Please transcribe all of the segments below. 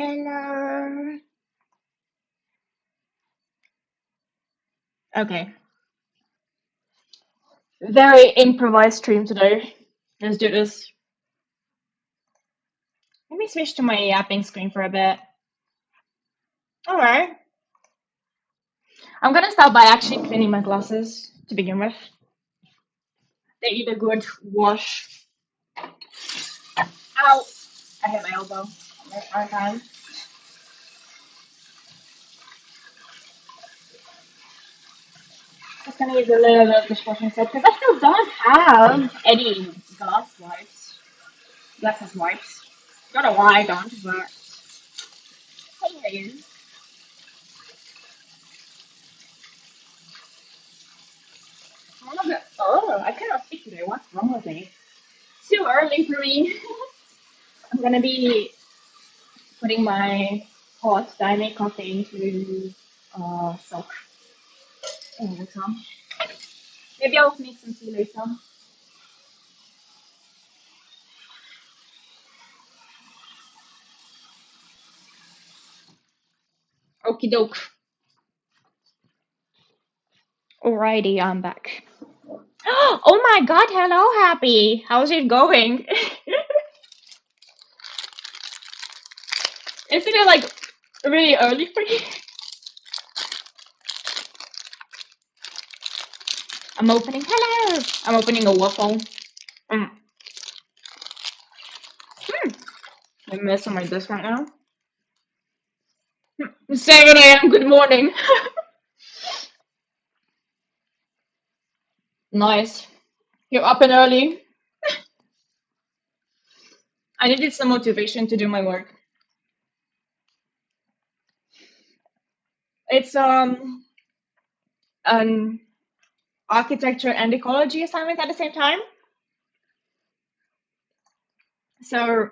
Hello. Okay. Very improvised stream today. Let's do this. Let me switch to my yapping screen for a bit. Alright. I'm gonna start by actually cleaning my glasses to begin with. They need a good wash. Ow! I hit my elbow. My hand. Just gonna use a little bit of dishwashing soap because I still don't have any glasses wipes. Don't know why I don't, but hey. Oh, I cannot speak today. What's wrong with me? It's too early for me. I'm gonna be putting my hot Daime coffee into soak in water. Maybe I'll make some tea later. Okie doke. Alrighty, I'm back. Oh my god, hello, Happy. How's it going? Isn't it like really early for you? I'm opening. Hello! I'm opening a waffle. Mm. Hmm. I mess on my desk right now. 7 a.m. Good morning. Nice. You're up and early. I needed some motivation to do my work. It's an architecture and ecology assignment at the same time. So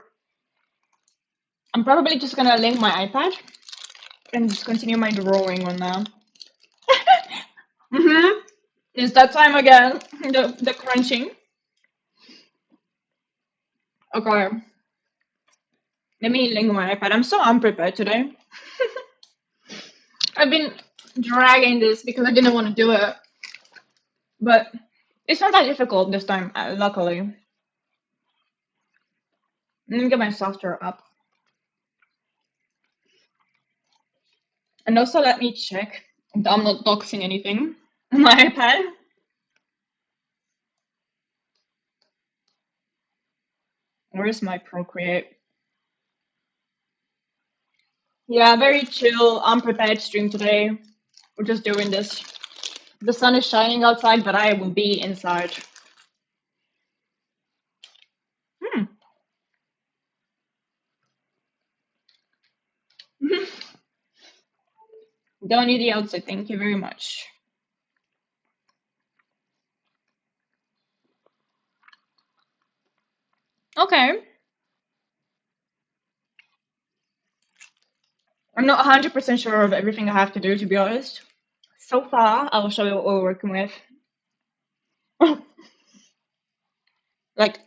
I'm probably just gonna link my iPad and just continue my drawing on that. It's that time again. The crunching. Okay. Let me link my iPad. I'm so unprepared today. I've been dragging this because I didn't want to do it. But it's not that difficult this time, luckily. Let me get my software up. And also let me check that I'm not doxing anything on my iPad. Where is my Procreate? Yeah, very chill, unprepared stream today. We're just doing this. The sun is shining outside, but I will be inside. Hmm. Don't need the outside, thank you very much. Okay. I'm not 100% sure of everything I have to do, to be honest. So far, I will show you what we're working with. Like,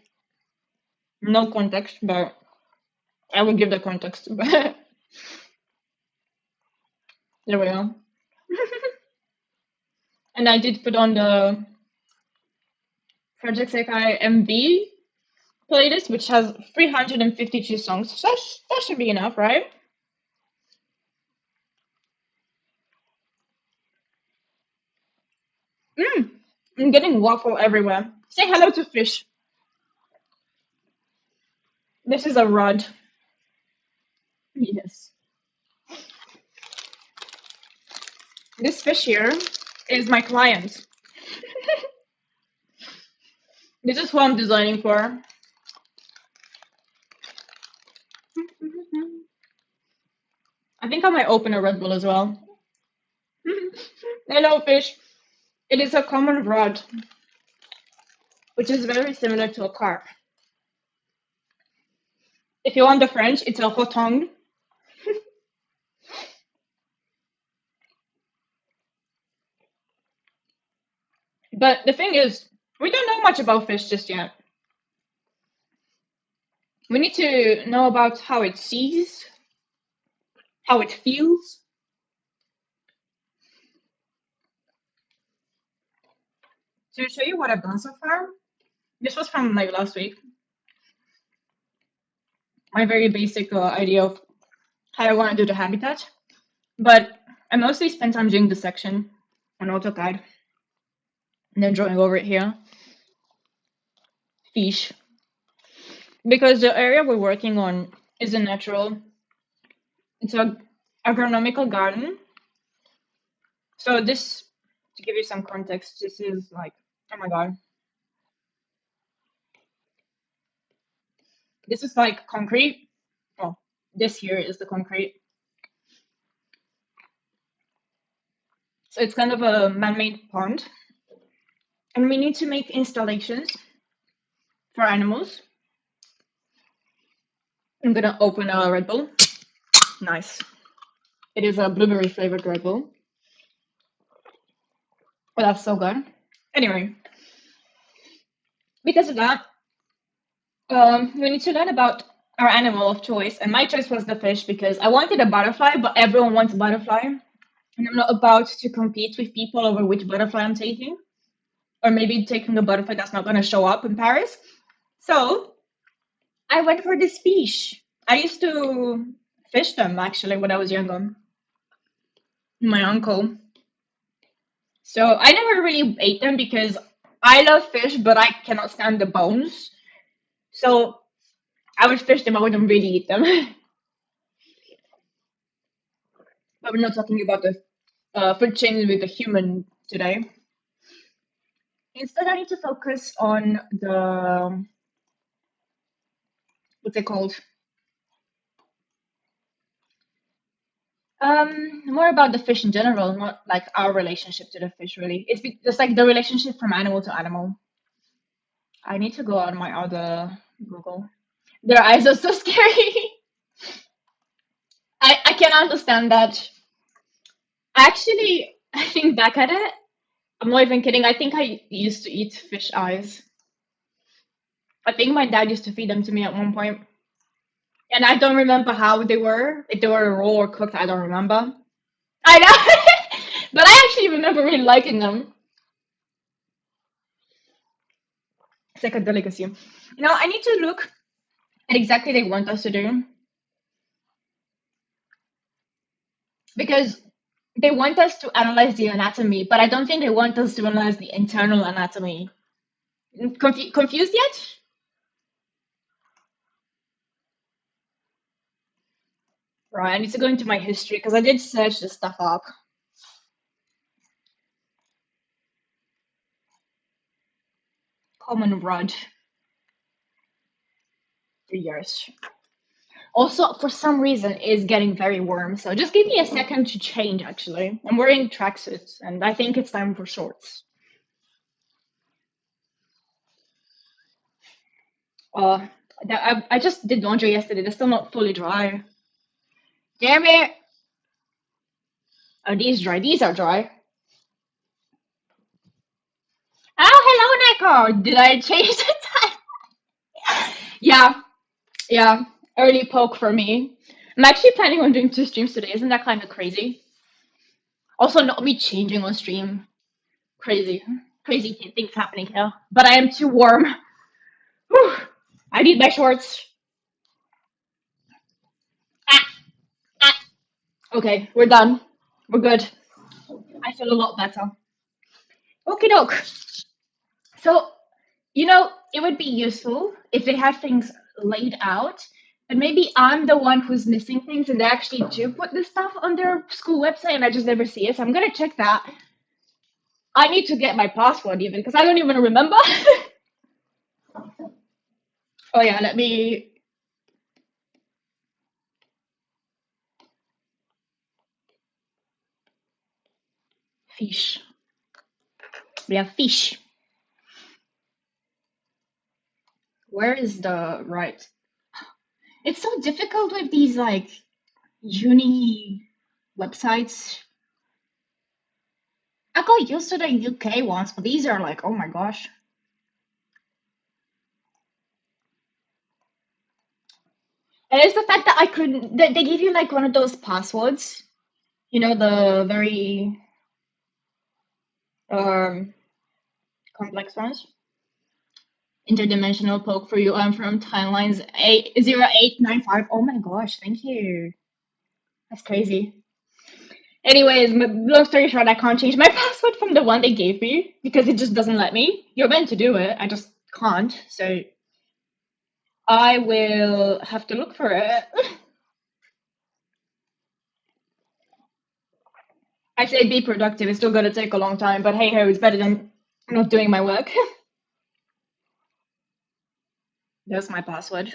no context, but I will give the context. But there we go. And I did put on the Project Sekai MV playlist, which has 352 songs. So that should be enough, right? I'm getting waffle everywhere. Say hello to Fish. This is a rod. Yes. This fish here is my client. This is who I'm designing for. I think I might open a Red Bull as well. Hello, Fish. It is a common rod, which is very similar to a carp. If you want the French, it's a hotong. But the thing is, we don't know much about fish just yet. We need to know about how it sees, how it feels. To show you what I've done so far, this was from like last week. My very basic idea of how I want to do the habitat. But I mostly spent time doing the section on AutoCAD and then drawing over it here. Feesh. Because the area we're working on is a natural, it's a agronomical garden. So this, to give you some context, this is like, oh my God, this is like concrete. Oh, this here is the concrete. So it's kind of a man-made pond. And we need to make installations for animals. I'm gonna open a Red Bull. Nice. It is a blueberry flavored Red Bull. Oh, that's so good. Anyway, because of that, we need to learn about our animal of choice. And my choice was the fish because I wanted a butterfly, but everyone wants a butterfly. And I'm not about to compete with people over which butterfly I'm taking. Or maybe taking a butterfly that's not going to show up in Paris. So I went for this fish. I used to fish them actually when I was younger. My uncle. So I never really ate them because I love fish, but I cannot stand the bones. So I would fish them, I wouldn't really eat them. But we're not talking about the food chain with the human today. Instead, I need to focus on the what's it called? More about the fish in general, not like our relationship to the fish. Really, just like the relationship from animal to animal. I need to go on my other Google. Their eyes are so scary. I can understand that. Actually, I think back at it, I'm not even kidding. I think I used to eat fish eyes. I think my dad used to feed them to me at one point. And I don't remember how they were. If they were raw or cooked, I don't remember. I know. But I actually remember really liking them. It's like a delicacy. I need to look at exactly they want us to do because they want us to analyze the anatomy, but I don't think they want us to analyze the internal anatomy. Confused yet? Right, I need to go into my history because I did search this stuff up. Common rod. 3 years. Also, for some reason, it's getting very warm. So just give me a second to change, actually. I'm wearing tracksuits, and I think it's time for shorts. Uh, I just did laundry yesterday. They're still not fully dry. Damn it! Are these dry? These are dry. Oh, hello, Neko! Did I change the time? Yeah, yeah. Early poke for me. I'm actually planning on doing 2 streams today. Isn't that kind of crazy? Also, not me changing on stream. Crazy. Crazy things happening here. But I am too warm. Whew. I need my shorts. Ah, ah. Okay, we're done. We're good. I feel a lot better. Okie doke. So, it would be useful if they had things laid out, but maybe I'm the one who's missing things and they actually do put this stuff on their school website and I just never see it. So I'm gonna check that. I need to get my password even because I don't even remember. Oh yeah, let me fish. We have fish. Where is the right? It's so difficult with these like uni websites. I got used to the UK ones, but these are like, oh my gosh. And it's the fact that I couldn't. They give you like one of those passwords, the very um complex ones. Interdimensional poke for you. I'm from timelines 80895. Oh my gosh, thank you. That's crazy. Anyways, long story short, I can't change my password from the one they gave me because it just doesn't let me. You're meant to do it, I just can't. So I will have to look for it. I say be productive. It's still gonna take a long time, but hey ho, it's better than not doing my work. That's my password.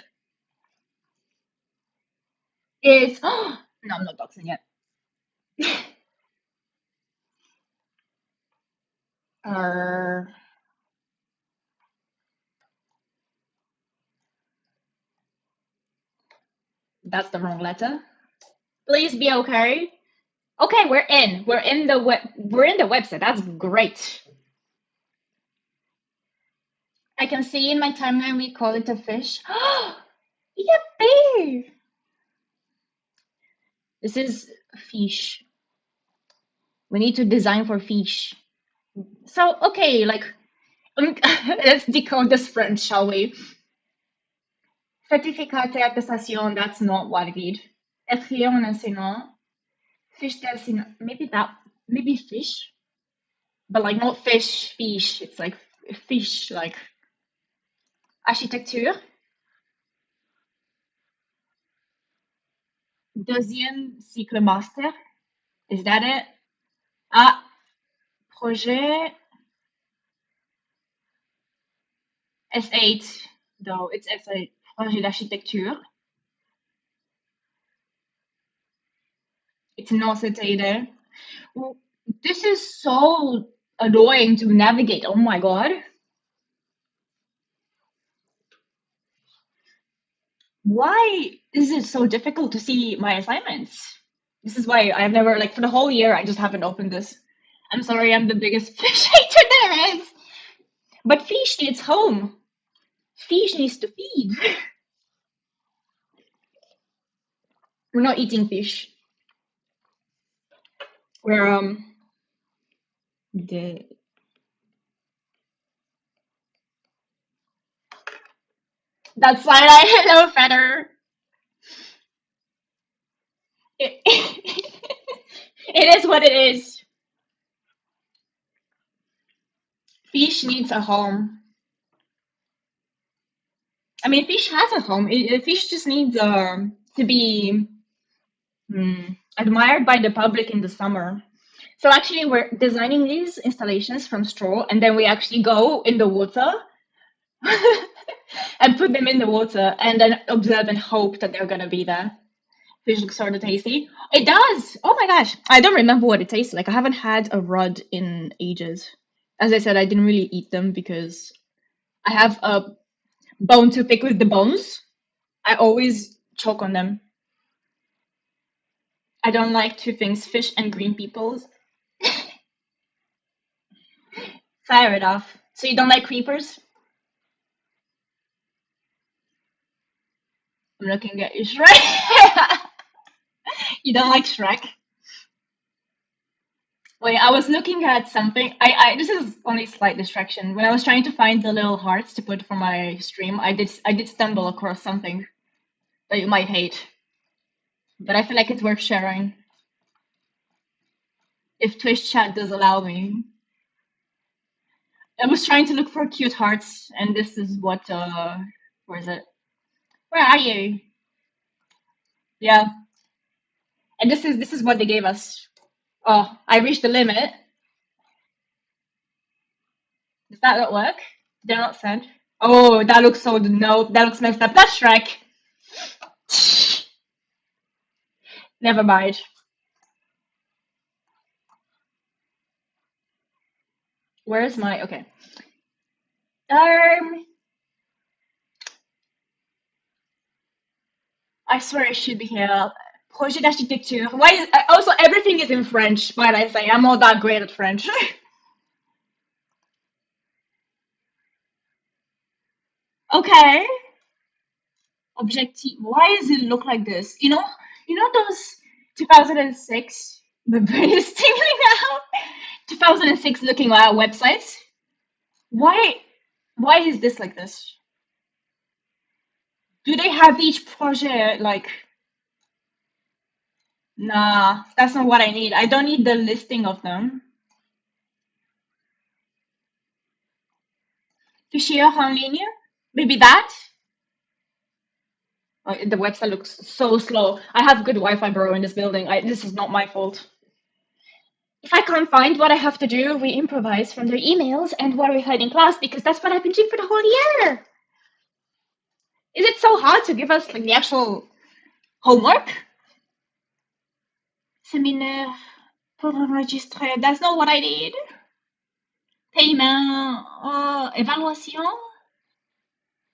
It's no, I'm not doxing yet. Uh, that's the wrong letter. Please be okay. Okay, we're in. We're in the web. We're in the website. That's great. I can see in my timeline we call it a fish. Yippee! This is fish. We need to design for fish. So, okay, like, let's decode this French, shall we? Certificat de attestation, that's not what I need. Écrire un enseignant. Fiche d'enseignant. Maybe fish, but like not fish. It's like fish, like architecture. Deuxième cycle master. Is that it? Ah, projet S8. Though it's S8. Projet d'architecture. It's not stated. Well, this is so annoying to navigate. Oh my god. Why is it so difficult to see my assignments? This is why I've never, like, for the whole year, I just haven't opened this. I'm sorry, I'm the biggest fish hater there is. But fish needs home. Fish needs to feed. We're not eating fish. We're, the, that's why I hello feather. It, it is what it is. Fish needs a home. I mean, fish has a home. Fish just needs to be admired by the public in the summer. So actually, we're designing these installations from straw, and then we actually go in the water and put them in the water, and then observe and hope that they're gonna be there. Fish looks sort of tasty. It does. Oh my gosh, I don't remember what it tastes like. I haven't had a rudd in ages. As I said, I didn't really eat them because I have a bone to pick with the bones. I always choke on them. I don't like two things, fish and green peoples. Fire it off. So you don't like creepers? I'm looking at you, Shrek. You don't like Shrek? Wait, I was looking at something. This is only slight distraction. When I was trying to find the little hearts to put for my stream, I did stumble across something that you might hate, but I feel like it's worth sharing if Twitch chat does allow me. I was trying to look for cute hearts, and this is what. Where is it? Where are you? Yeah, and this is what they gave us. Oh, I reached the limit. Does that not work? They're not sent. Oh, that looks so no. That looks messed up. That's Shrek. Never mind. Where's my okay? Um, I swear it should be here. Projet d'architecture. Why is also everything is in French? Why did I say I'm not that great at French? Okay. Objective. Why does it look like this? You know those 2006, the British thing right now, 2006 looking at websites. Why, why is this like this? Do they have each project like? Nah, that's not what I need. I don't need the listing of them. Fichier en ligne? Maybe that? Oh, the website looks so slow. I have good Wi-Fi, bro, in this building. This is not my fault. If I can't find what I have to do, we improvise from their emails and what we had in class because that's what I've been doing for the whole year. Is it so hard to give us like the actual homework? Séminaire pour enregistrer. That's not what I need. Paiement. Évaluation?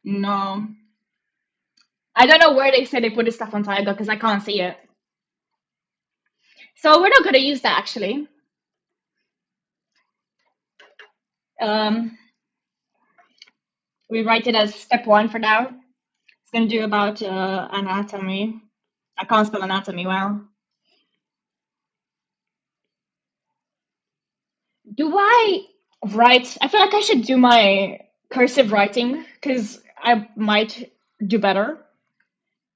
No. I don't know where they said they put this stuff on time though, because I can't see it. So we're not going to use that actually. Um, we write it as step one for now. It's going to do about anatomy. I can't spell anatomy well. Do I write? I feel like I should do my cursive writing because I might do better.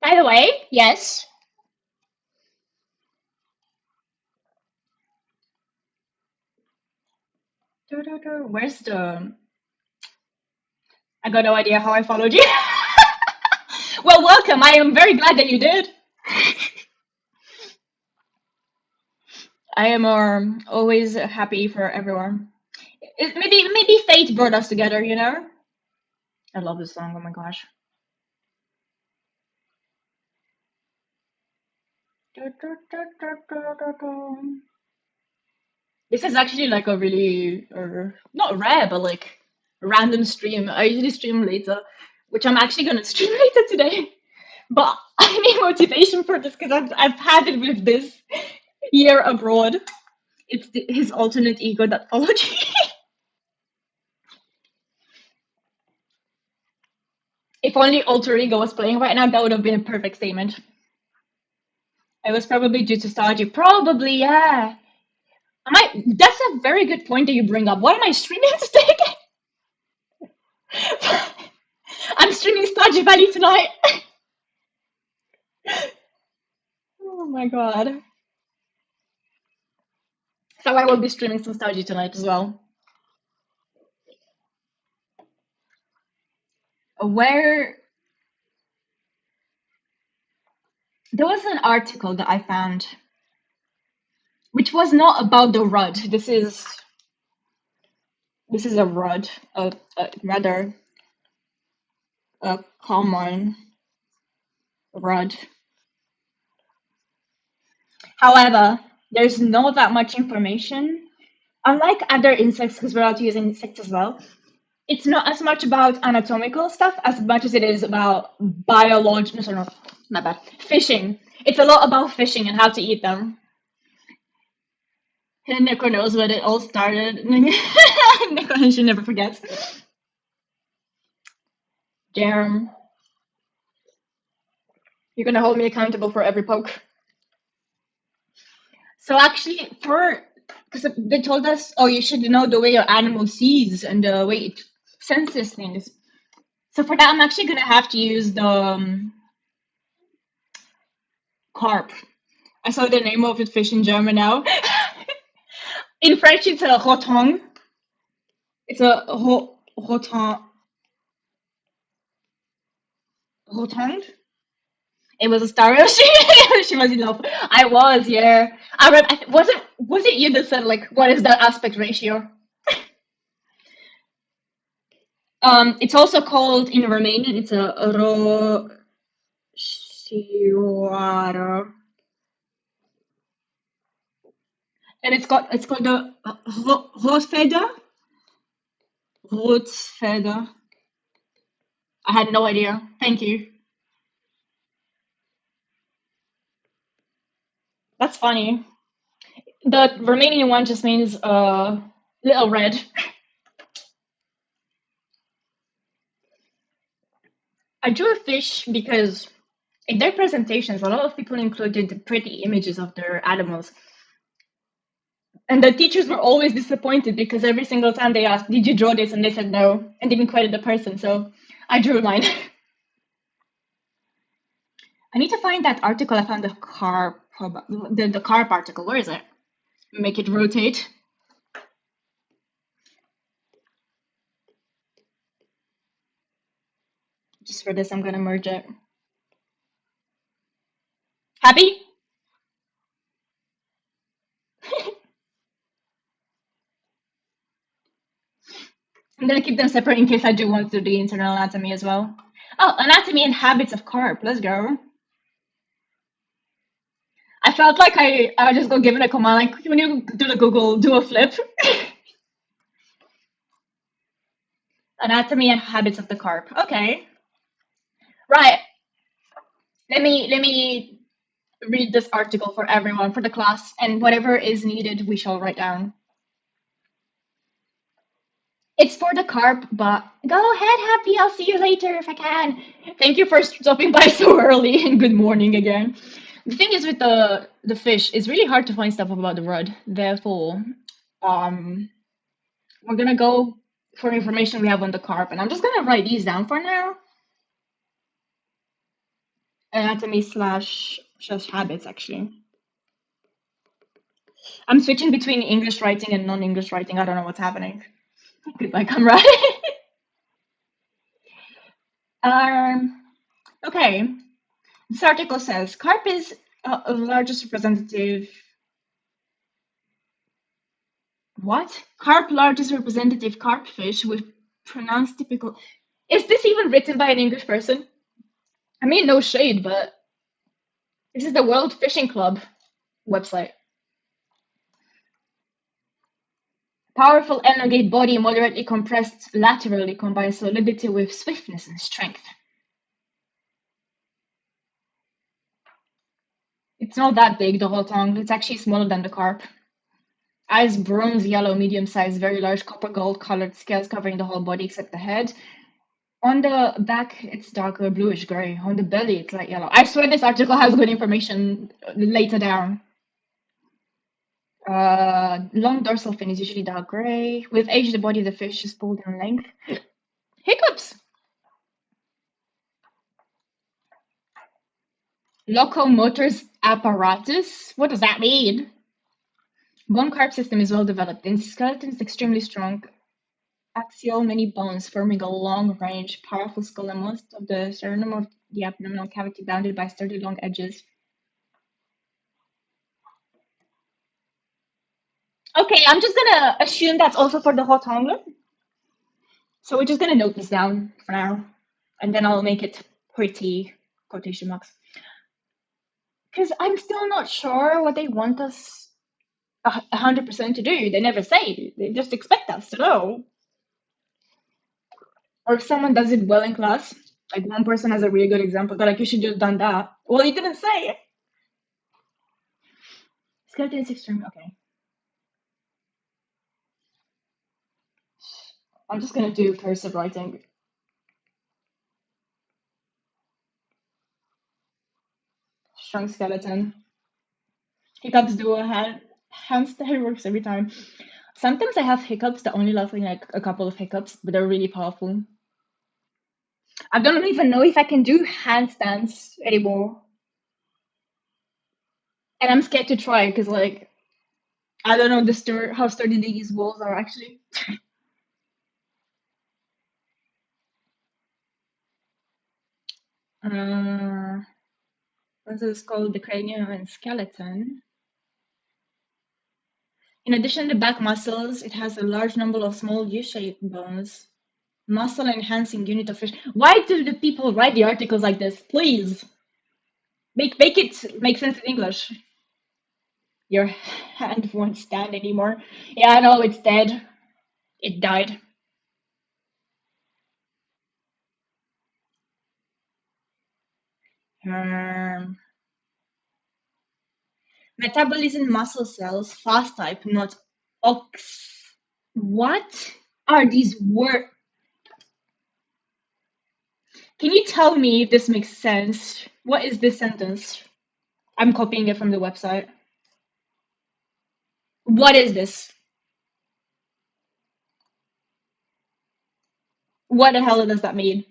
By the way, yes. Where's the? I got no idea how I followed you. Well, welcome. I am very glad that you did. I am always happy for everyone. Maybe fate brought us together, you know? I love this song. Oh my gosh. This is actually like a really, not rare, but like random stream. I usually stream later, which I'm actually gonna stream later today. But I need motivation for this because I've had it with this year abroad. It's his alternate ego that followed you. If only alter ego was playing right now, that would have been a perfect statement. It was probably due to Stardew. Probably, yeah. That's a very good point that you bring up. What am I streaming today? I'm streaming Stardew Valley tonight. Oh my god. So I will be streaming some Stardew tonight as well. Where there was an article that I found, which was not about the RUD. This is a RUD, rather a common RUD. However, there's not that much information. Unlike other insects, because we're allowed to use insects as well, it's not as much about anatomical stuff as much as it is about biological, sorry, no, my bad, fishing. It's a lot about fishing and how to eat them. And Nico knows when it all started. Nico, she never forgets. Damn. You're gonna hold me accountable for every poke. So actually, because they told us, oh, you should know the way your animal sees and the way it senses things. So for that, I'm actually gonna have to use the carp. I saw the name of the fish in German now. In French, it's a roton. It's a roton. Rotond. It was a stereo. She was in love. I was, yeah. Was it you that said like what is that aspect ratio? It's also called in Romanian. It's a roșioară, and it's called the Rotfeder. Rotfeder. I had no idea. Thank you. That's funny. The Romanian one just means little red. I drew a fish because in their presentations, a lot of people included pretty images of their animals. And the teachers were always disappointed because every single time they asked, "Did you draw this?" and they said no, and didn't credit the person. So I drew mine. I need to find that article I found the carp, the carp article. Where is it? Make it rotate. Just for this, I'm gonna merge it. Happy? I'm gonna keep them separate in case I do want to do the internal anatomy as well. Oh, anatomy and habits of carp. Let's go. I felt like I just go give it a command like when you do the Google, do a flip. Anatomy and habits of the carp. Okay. Right. Let me read this article for everyone for the class, and whatever is needed we shall write down. It's for the carp, but go ahead, Happy. I'll see you later if I can. Thank you for stopping by so early and good morning again. The thing is with the fish, it's really hard to find stuff about the rod. Therefore, um, we're gonna go for information we have on the carp, and I'm just gonna write these down for now. Anatomy slash habits, actually. I'm switching between English writing and non-English writing. I don't know what's happening. Like I'm right. um. Okay. This article says carp is largest representative. What? Carp largest representative carp fish with pronounced typical. Is this even written by an English person? I mean, no shade, but this is the World Fishing Club website. Powerful elongate body, moderately compressed laterally, combines solidity with swiftness and strength. It's not that big, the whole tongue. It's actually smaller than the carp. Eyes bronze yellow, medium sized, very large copper gold colored scales covering the whole body except the head. On the back, it's darker bluish gray. On the belly, it's light yellow. I swear this article has good information later down. Long dorsal fin is usually dark gray. With age, the body of the fish is pulled in length. Hiccups! Locomotors apparatus? What does that mean? Bone carb system is well developed. The skeleton is extremely strong. Axial many bones forming a long range, powerful skull and most of the sternum of the abdominal cavity bounded by sturdy long edges. Okay, I'm just gonna assume that's also for the hot tongue. So we're just gonna note this down for now, and then I'll make it pretty quotation marks. Because I'm still not sure what they want us 100% to do. They never say. They just expect us to know. Or if someone does it well in class, like one person has a really good example, they're like, you should just done that. Well, he didn't say it. Skeleton is extreme. Okay. I'm just gonna do cursive writing. Strong skeleton. Hiccups do a hand. Handstand works every time. Sometimes I have hiccups that only last like a couple of hiccups, but they're really powerful. I don't even know if I can do handstands anymore, and I'm scared to try because like I don't know how sturdy these walls are actually. Uh, this is called the cranium and skeleton. In addition to back muscles, it has a large number of small U-shaped bones. Muscle enhancing unit of fish. Why do the people write the articles like this? Please make it make sense in English. Your hand won't stand anymore. Yeah, I know it's dead. It died. Um, Metabolism muscle cells, fast type, not ox. What are these words? Can you tell me if this makes sense? What is this sentence? I'm copying it from the website. What is this? What the hell does that mean?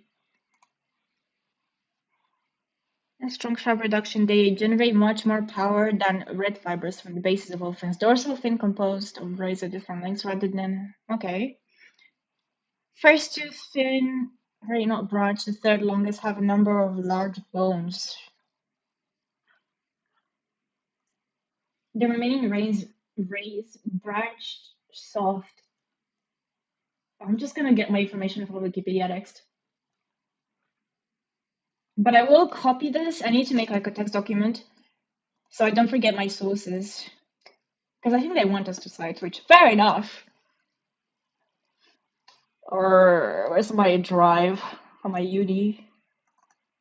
A strong sharp reduction, they generate much more power than red fibers from the bases of all fins. Dorsal fin composed of rays at different lengths rather than okay. First two fin, right, not branch, the third longest have a number of large bones. The remaining rays branched soft. I'm just gonna get my information from Wikipedia text. But I will copy this. I need to make like a text document so I don't forget my sources. Because I think they want us to cite, which fair enough. Or where's my drive on my UD?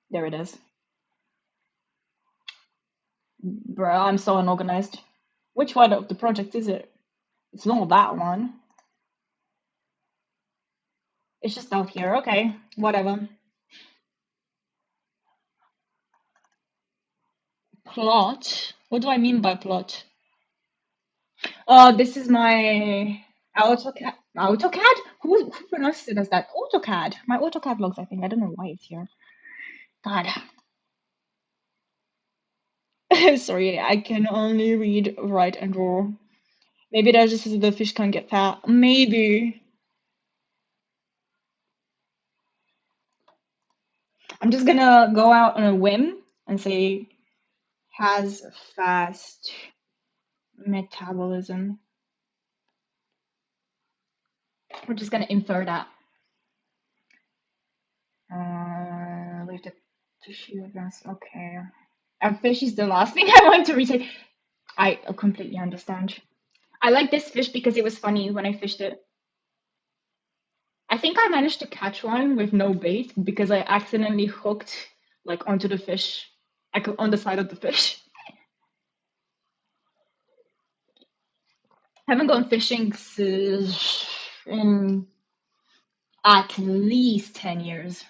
There it is. Bro, I'm so unorganized. Which one of the project is it? It's not that one. It's just out here. Okay, whatever. Plot? What do I mean by plot? This is my AutoCAD. AutoCAD? Who pronounces it as that? AutoCAD. My AutoCAD logs, I think. I don't know why it's here. God. Sorry, I can only read, write, and draw. Maybe that's just so the fish can't get fat. Maybe. I'm just gonna go out on a whim and say has fast metabolism. We're just gonna infer that. Leave the tissue advance. Okay. A fish is the last thing I want to retain. I completely understand. I like this fish because it was funny when I fished it. I think I managed to catch one with no bait because I accidentally hooked like onto the fish, like on the side of the fish. I haven't gone fishing in at least 10 years.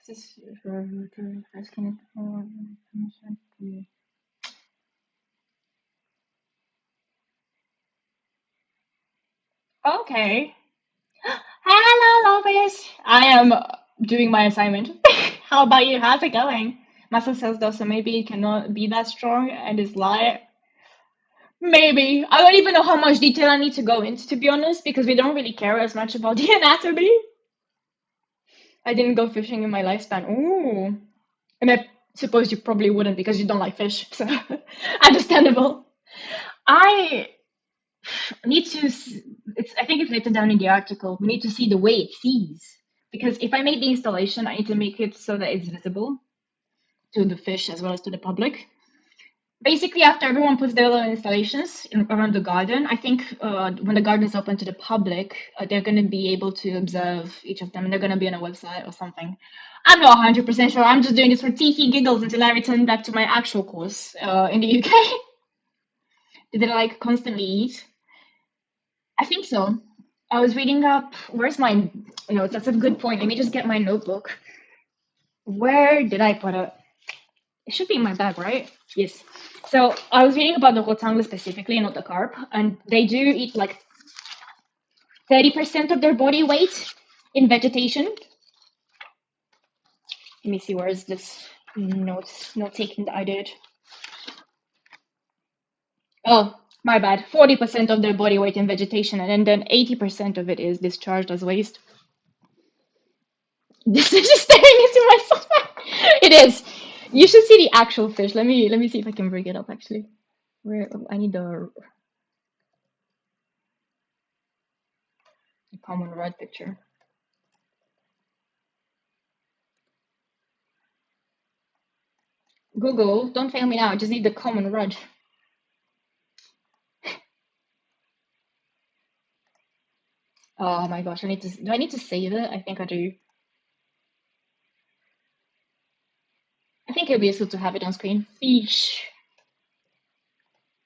This is okay. Hello, Lovis. I am doing my assignment. How about you? How's it going? Muscle cells though, so maybe it cannot be that strong and is light. Maybe. I don't even know how much detail I need to go into, to be honest, because we don't really care as much about the anatomy. I didn't go fishing in my lifespan. Ooh. And I suppose you probably wouldn't because you don't like fish, so understandable. I need to, I think it's written down in the article. We need to see the way it sees. Because if I make the installation, I need to make it so that it's visible to the fish as well as to the public. Basically, after everyone puts their little installations around the garden, I think when the garden is open to the public, they're going to be able to observe each of them and they're going to be on a website or something. I'm not 100% sure. I'm just doing this for teethy giggles until I return back to my actual course in the UK. Did they like constantly eat? I think so. I was reading up. Where's my notes? That's a good point. Let me just get my notebook. Where did I put it? It should be in my bag, right? Yes. So I was reading about the rotangle specifically, not the carp, and they do eat like 30% of their body weight in vegetation. Let me see, where is this note taking that I did? Oh, my bad. 40% of their body weight in vegetation, and then 80% of it is discharged as waste. This is just staring into my software. It is. You should see the actual fish. Let me see if I can bring it up actually. Where I need the common red picture. Google, don't fail me now. I just need the common red. Oh my gosh, I need to. Do I need to save it? I think I do. I think it'll be useful to have it on screen. Feesh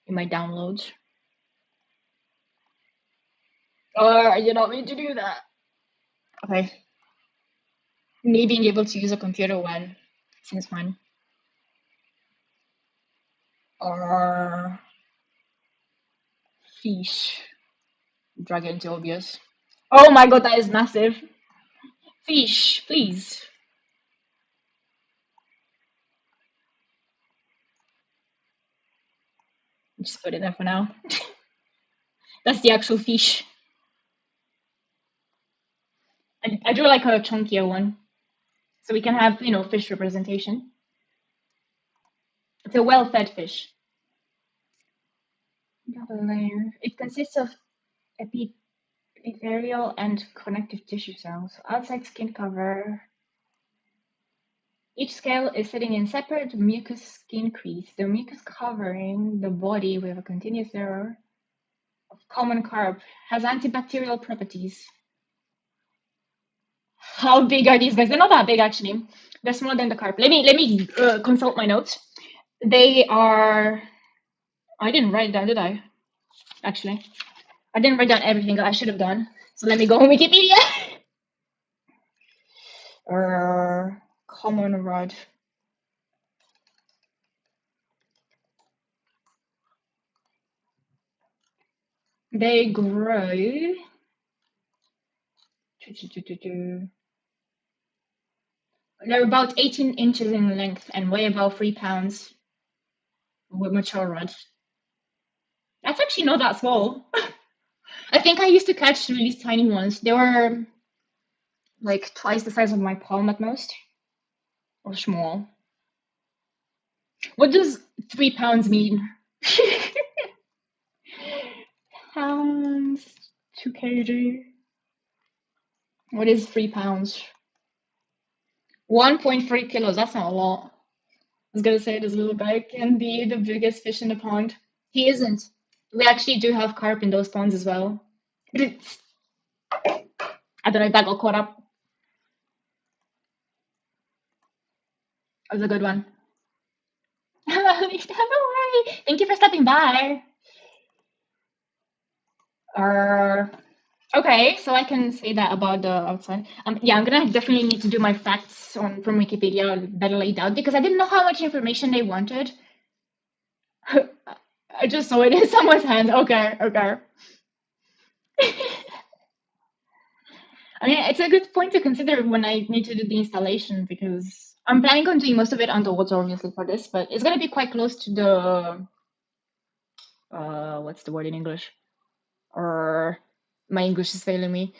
in my downloads. Or you don't need to do that. Okay. Me being able to use a computer when seems fun. Or fish. Drag it into obvious. Oh my god, that is massive. Fish, please. Just put it there for now. That's the actual fish. I drew like a chunkier one. So we can have, fish representation. It's a well-fed fish. Double layer. It consists of epithelial and connective tissue cells. Outside skin cover. Each scale is sitting in separate mucous skin crease. The mucus covering the body with a continuous layer of common carb has antibacterial properties. How big are these guys? They're not that big actually. They're smaller than the carp. Let me consult my notes. They are. I didn't write it down, did I? Actually, I didn't write down everything I should have done. So let me go on Wikipedia. Common rod. They grow. They're about 18 inches in length and weigh about 3 pounds with mature rods. That's actually not that small. I think I used to catch really tiny ones. They were like twice the size of my palm at most, or small. What does 3 pounds mean? Pounds, 2 kg. What is 3 pounds? 1.3 kilos. That's not a lot. I was gonna say this little guy can be the biggest fish in the pond. He isn't. We actually do have carp in those ponds as well. But I don't know if that got caught up. That was a good one. Don't worry. Thank you for stopping by. Uh, okay, so I can say that about the outside. Yeah, I'm gonna definitely need to do my facts on from Wikipedia better laid out because I didn't know how much information they wanted. I just saw it in someone's hand. Okay, okay. I mean, it's a good point to consider when I need to do the installation because I'm planning on doing most of it underwater, obviously, for this, but it's gonna be quite close to the what's the word in English? Or my English is failing me.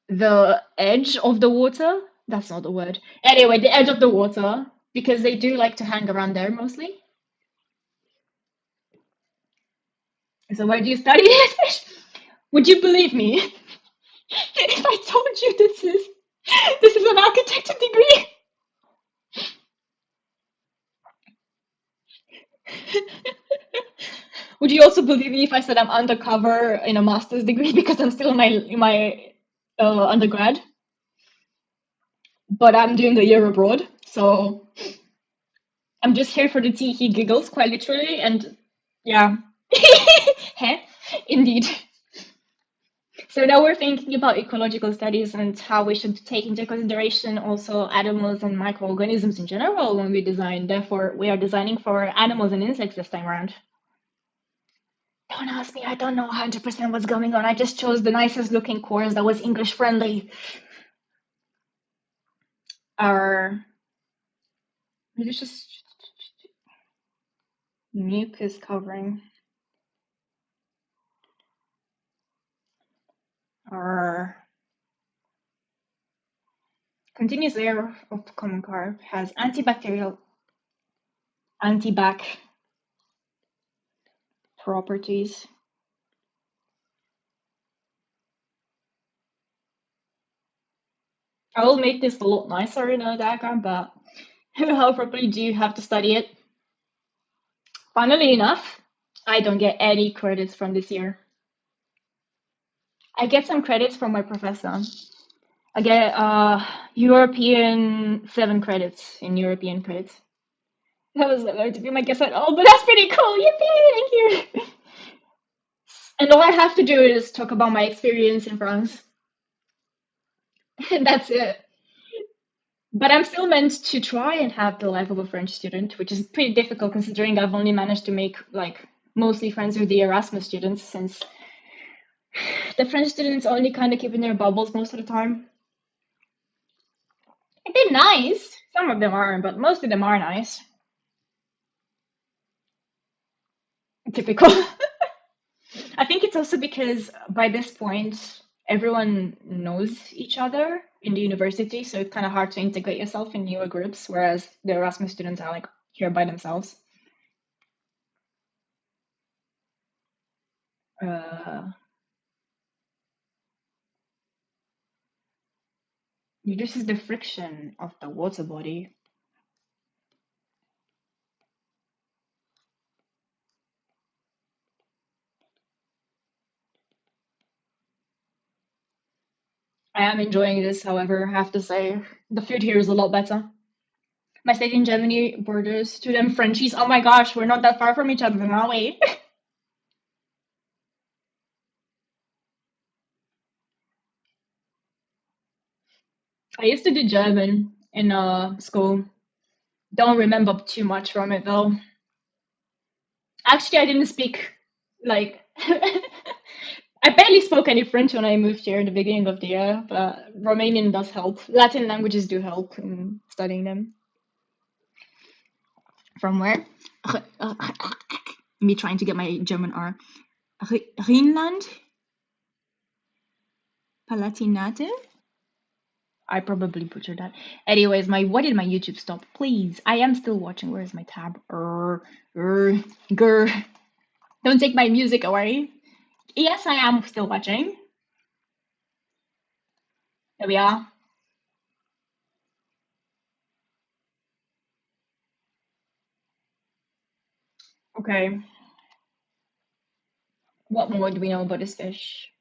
The edge of the water. That's not the word. Anyway, the edge of the water because they do like to hang around there mostly. So where do you study it? Would you believe me if I told you this is an architecture degree? Would you also believe me if I said I'm undercover in a master's degree because I'm still in my undergrad, but I'm doing a year abroad, so I'm just here for the tea. He giggles quite literally, and yeah, Heh? Indeed. So now we're thinking about ecological studies and how we should take into consideration also animals and microorganisms in general when we design. Therefore, we are designing for animals and insects this time around. Don't ask me, I don't know 100% what's going on. I just chose the nicest looking course that was English friendly. Our just mucus covering. Our continuous layer of common carb has antibacterial, antibac properties. I will make this a lot nicer in a diagram, but how properly do you have to study it? Funnily enough, I don't get any credits from this year. I get some credits from my professor. I get European 7 credits in European credits. That was not going to be my guess at all, but that's pretty cool. Yippee! Thank you. And all I have to do is talk about my experience in France. That's it. But I'm still meant to try and have the life of a French student, which is pretty difficult considering I've only managed to make like mostly friends with the Erasmus students since the French students only kind of keep in their bubbles most of the time. They're nice. Some of them aren't, but most of them are nice. Typical. I think it's also because by this point, everyone knows each other in the university, so it's kind of hard to integrate yourself in newer groups, whereas the Erasmus students are like here by themselves. Uh, this is the friction of the water body. I am enjoying this, however, I have to say. The food here is a lot better. My state in Germany borders to them Frenchies. Oh my gosh, we're not that far from each other, are we? I used to do German in school. Don't remember too much from it though. Actually, I didn't speak like I barely spoke any French when I moved here in the beginning of the year, but Romanian does help. Latin languages do help in studying them. From where? Me trying to get my German R. Rhineland? Palatinate? I probably butchered that. Anyways, why did my YouTube stop? Please, I am still watching. Where is my tab? Grr. Don't take my music away. Yes, I am still watching. There we are. Okay. What more do we know about this fish?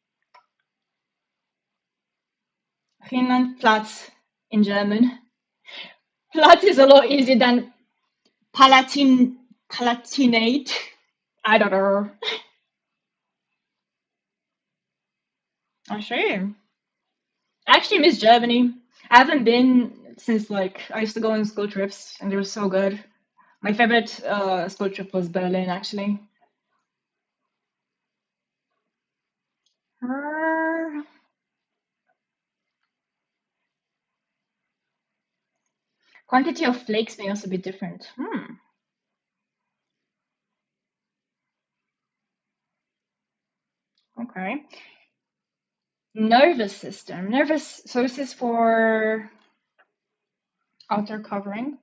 Greenland Platz in German. Platz is a lot easier than Palatinate. I don't know. I see. I actually miss Germany. I haven't been since like I used to go on school trips and they were so good. My favorite school trip was Berlin actually. Uh, Quantity of flakes may also be different. Okay. Nervous system. Nervous. So this is for outer covering.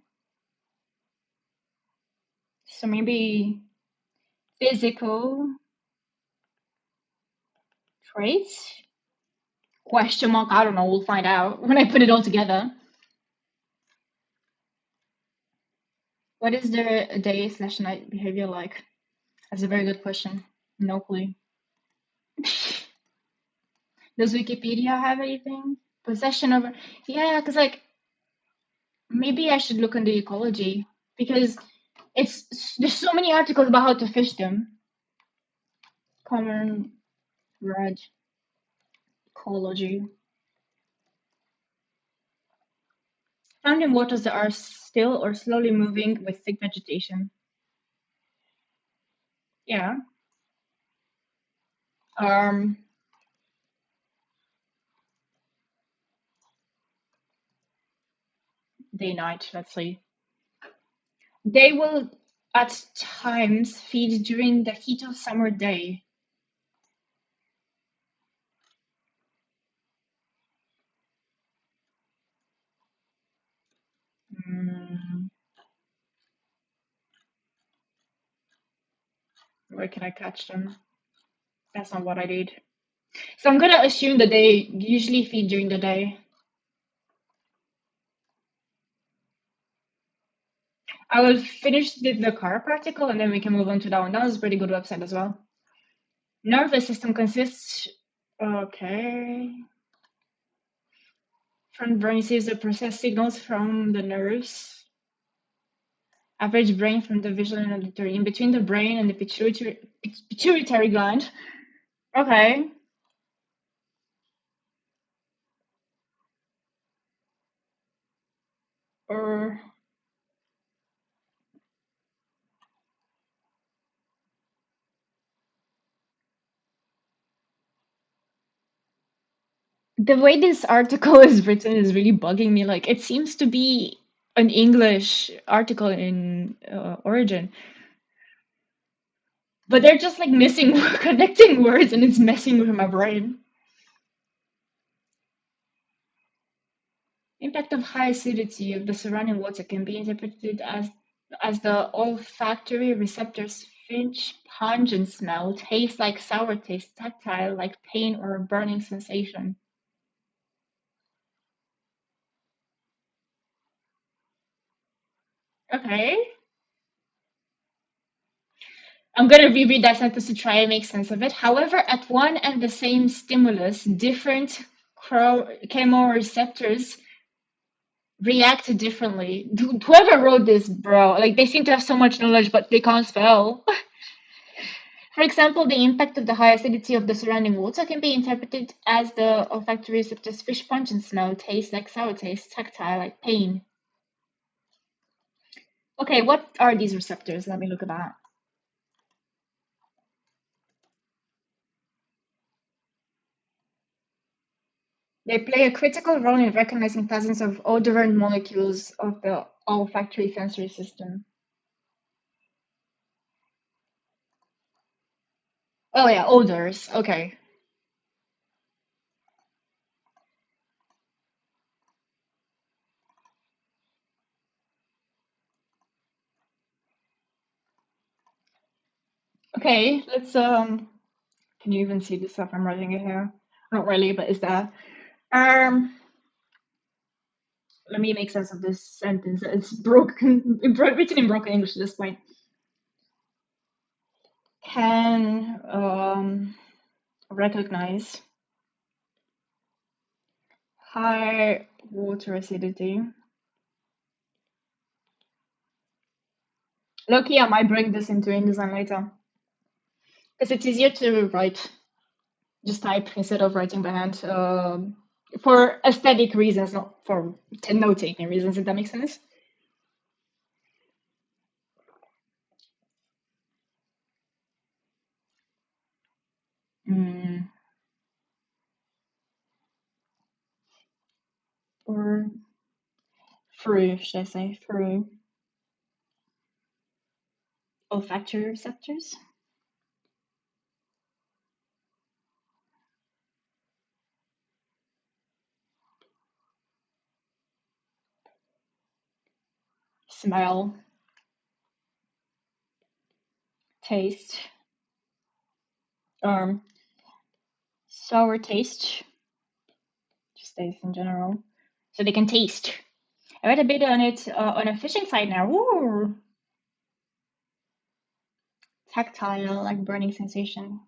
So maybe physical traits? Question mark. I don't know. We'll find out when I put it all together. What is their day slash night behavior like? That's a very good question. No clue. Does Wikipedia have anything? Possession over. Yeah, because like maybe I should look into ecology because there's so many articles about how to fish them. Common red ecology. Found in waters that are still or slowly moving with thick vegetation. Yeah. Um, Day night. Let's see. They will at times feed during the heat of summer day. Mm, where can I catch them? That's not what I did. So I'm gonna assume that they usually feed during the day. I will finish the car practical and then we can move on to that one. That was a pretty good website as well. Nervous system consists, okay, front brain receives the process signals from the nerves. Average brain from the visual and auditory. In between the brain and the pituitary gland. Okay. Or the way this article is written is really bugging me. Like, it seems to be an English article in origin, but they're just like missing connecting words, and it's messing with my brain. Impact of high acidity of the surrounding water can be interpreted as the olfactory receptors finch, pungent smell, taste like sour taste, tactile like pain or burning sensation. Okay. I'm gonna reread that sentence to try and make sense of it. However, at one and the same stimulus, different chemoreceptors react differently. Whoever wrote this, bro, like they seem to have so much knowledge, but they can't spell. For example, the impact of the high acidity of the surrounding water can be interpreted as the olfactory receptors fish punch and smell, taste like sour taste, tactile like pain. Okay, what are these receptors? Let me look at that. They play a critical role in recognizing thousands of odorant molecules of the olfactory sensory system. Oh yeah, odors. Okay. Okay, let's can you even see the stuff I'm writing it here? Not really, but is that um let me make sense of this sentence. It's broken written in broken English at this point. Can recognize high water acidity. Lucky I might bring this into InDesign later. Because it's easier to write, just type instead of writing by hand. For aesthetic reasons, not for note-taking reasons, if that makes sense. Mm, or through, should I say, through olfactory receptors. Smell, taste, um, sour taste, just taste in general. So they can taste. I read a bit on it on a fishing site now. Ooh, tactile, like burning sensation.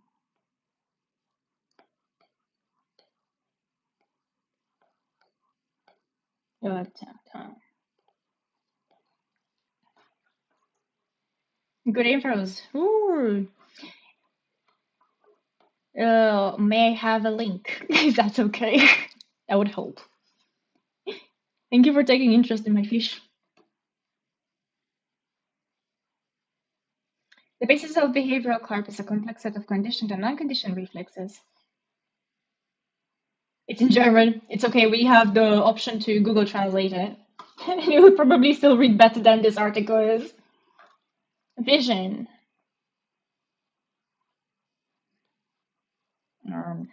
Tactile. Good infos. Ooh. May I have a link, if that's okay? That would help. Thank you for taking interest in my fish. The basis of behavioral CARP is a complex set of conditioned and non-conditioned reflexes. It's in German. It's okay. We have the option to Google Translate it. You would probably still read better than this article is. Vision. Um,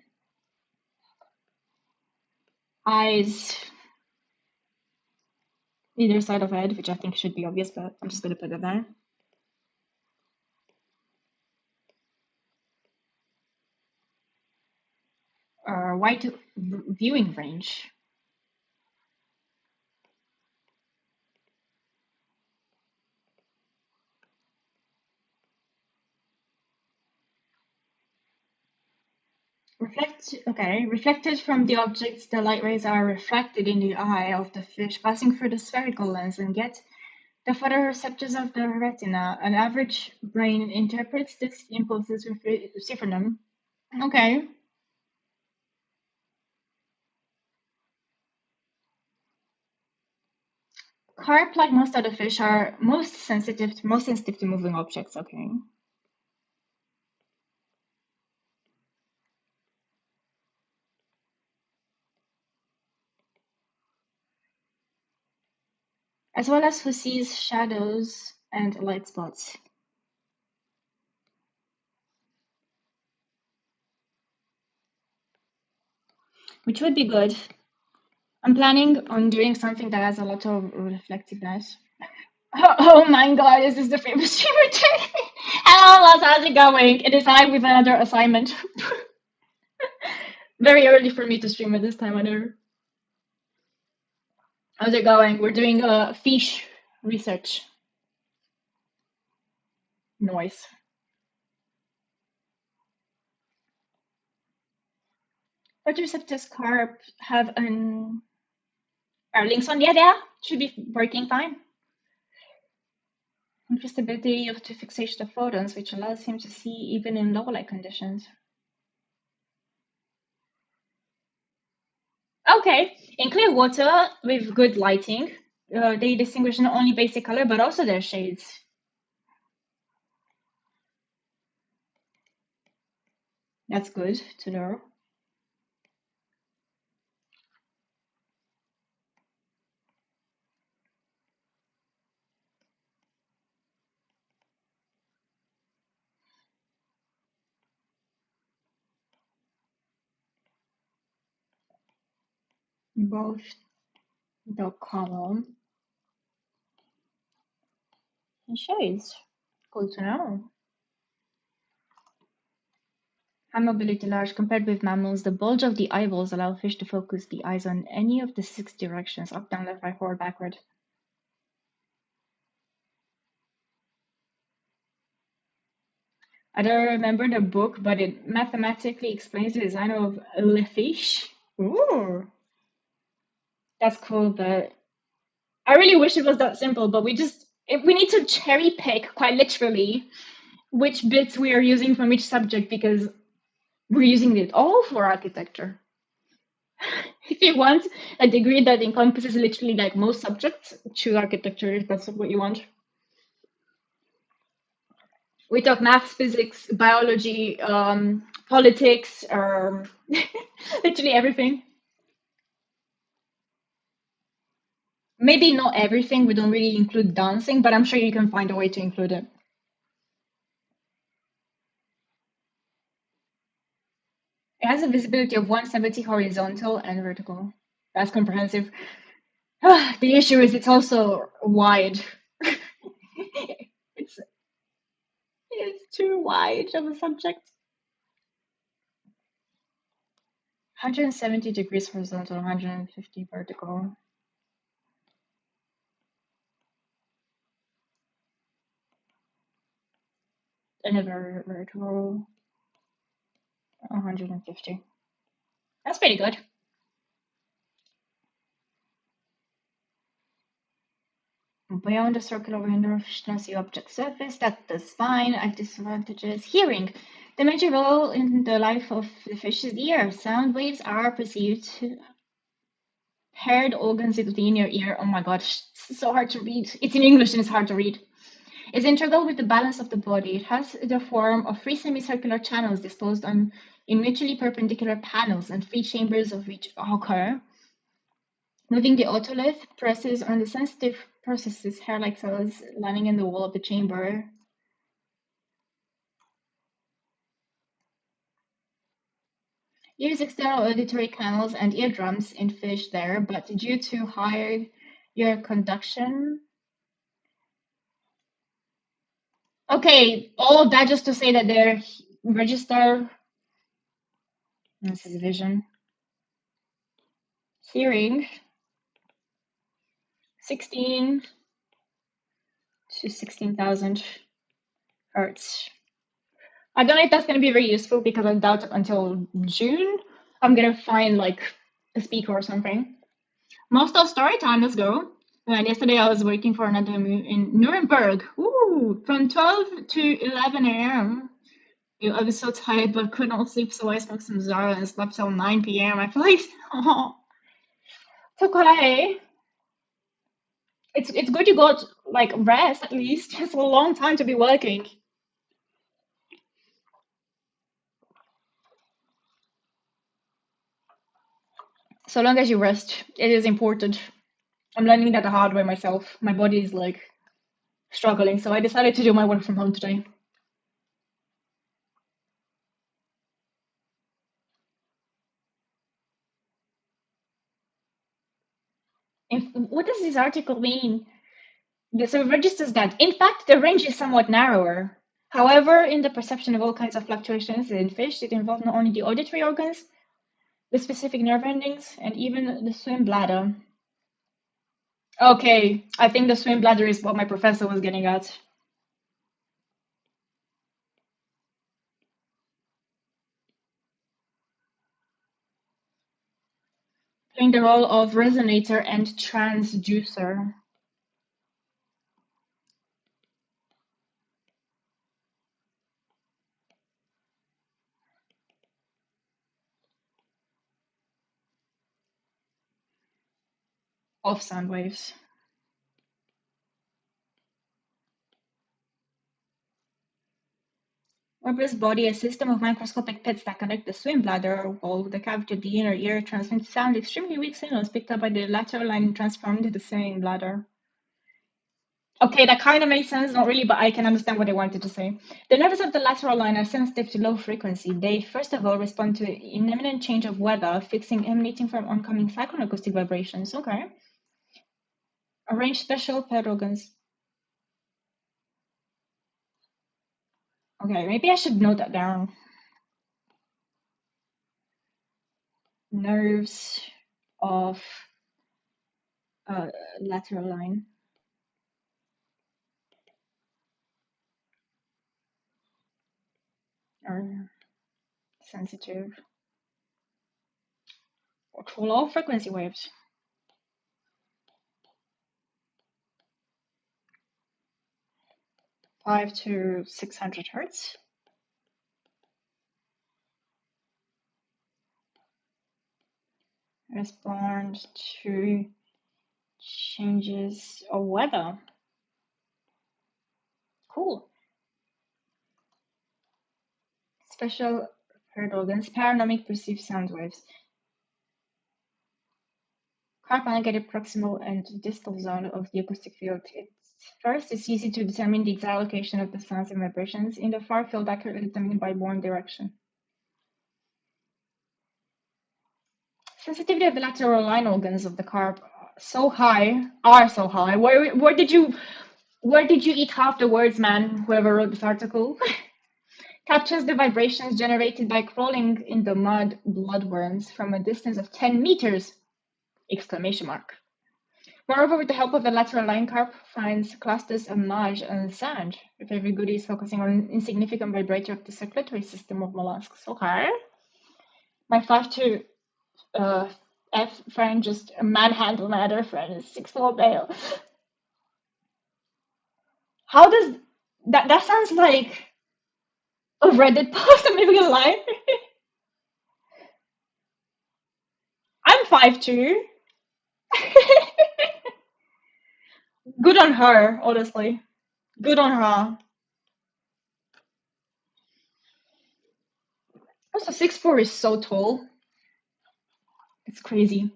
eyes. Either side of head, which I think should be obvious, but I'm just going to put it there. Wide viewing range. Reflected from the objects, the light rays are refracted in the eye of the fish, passing through the spherical lens and get the photoreceptors of the retina. An average brain interprets these impulses with them. Okay. Carp, like most other fish, are most sensitive to moving objects. Okay. As well as who sees shadows and light spots, which would be good. I'm planning on doing something that has a lot of reflectiveness. Oh my god, is this the famous streamer day? Hello, Lars, how's it going? It is I with another assignment. Very early for me to stream at this time, I know. How's it going? We're doing a fish research. Noise. Photoreceptors carp have an are links on. Yeah, there should be working fine. Increased ability of to fixation of photons, which allows him to see even in low light conditions. Okay, in clear water with good lighting, they distinguish not only basic color but also their shades. That's good to know. Both the color and shades. Good to know. Hand mobility large. Compared with mammals, the bulge of the eyeballs allow fish to focus the eyes on any of the 6 directions, up, down, left, right, forward, backward. I don't remember the book, but it mathematically explains the design of the fish. Ooh, that's cool, but I really wish it was that simple, but we need to cherry pick quite literally which bits we are using from each subject because we're using it all for architecture. If you want a degree that encompasses literally like most subjects, choose architecture if that's what you want. We talk maths, physics, biology, politics, literally everything. Maybe not everything, we don't really include dancing, but I'm sure you can find a way to include it. It has a visibility of 170 horizontal and vertical. That's comprehensive. The issue is it's also wide. it's it's too wide of a subject. 170 degrees horizontal, 150 vertical. And a vertical 150. That's pretty good. Beyond the circular window of see object surface, that's fine. At disadvantages. Hearing. The major role in the life of the fish is the ear. Sound waves are perceived paired organs of the inner ear. Oh my gosh, it's so hard to read. It's in English and it's hard to read. Is integral with the balance of the body. It has the form of 3 semicircular channels disposed on in mutually perpendicular panels and 3 chambers of which occur. Moving the otolith presses on the sensitive processes, hair-like cells lining in the wall of the chamber. Use external auditory canals and eardrums in fish there, but due to higher ear conduction. Okay, all of that just to say that their register, this is vision, hearing, 16 to 16,000 hertz. I don't know if that's going to be very useful because I doubt until June I'm going to find like a speaker or something. Most of story time, let's go. And yesterday I was working for another in Nuremberg. Ooh, from 12 to 11 a.m. I was so tired but could not sleep, so I smoked some Zara and slept till 9 p.m. I feel like, oh, it's okay. It's good you got like rest at least. It's a long time to be working. So long as you rest, it is important. I'm learning that the hard way myself. My body is like struggling, so I decided to do my work from home today. What does this article mean? So it registers that, in fact, the range is somewhat narrower. However, in the perception of all kinds of fluctuations in fish, it involves not only the auditory organs, the specific nerve endings, and even the swim bladder. Okay, I think the swim bladder is what my professor was getting at. Playing the role of resonator and transducer of sound waves. Orber's body, a system of microscopic pits that connect the swim bladder wall with the cavity of the inner ear, transmits sound extremely weak signals picked up by the lateral line and transformed into the swim bladder. Okay, that kind of makes sense, not really, but I can understand what they wanted to say. The nerves of the lateral line are sensitive to low frequency. They, first of all, respond to an imminent change of weather, fixing emanating from oncoming psychoacoustic vibrations. Okay. Arrange special paired organs. Okay, maybe I should note that down. Nerves of uh, lateral line are sensitive to low frequency waves. 5 to 600 hertz. Respond to changes of weather. Cool. Special heard organs. Paranomic perceived sound waves. Carb-negative proximal and distal zone of the acoustic field. First, it's easy to determine the exact location of the sounds and vibrations in the far field accurately determined by born direction. Sensitivity of the lateral line organs of the carp are so high. Where did you eat half the words, man? Whoever wrote this article captures the vibrations generated by crawling in the mud bloodworms from a distance of 10 meters! Exclamation mark. Moreover, with the help of the lateral line carp, finds clusters of marge and sand. If everybody is focusing on an insignificant vibrator of the circulatory system of mollusks. Okay. My 5 to F friend just manhandled my other friend, 6 foot male. How does that sounds like a Reddit post? I'm even gonna lie. I'm 5'2". Good on her, honestly. Good on her. Also, 6'4" is so tall. It's crazy.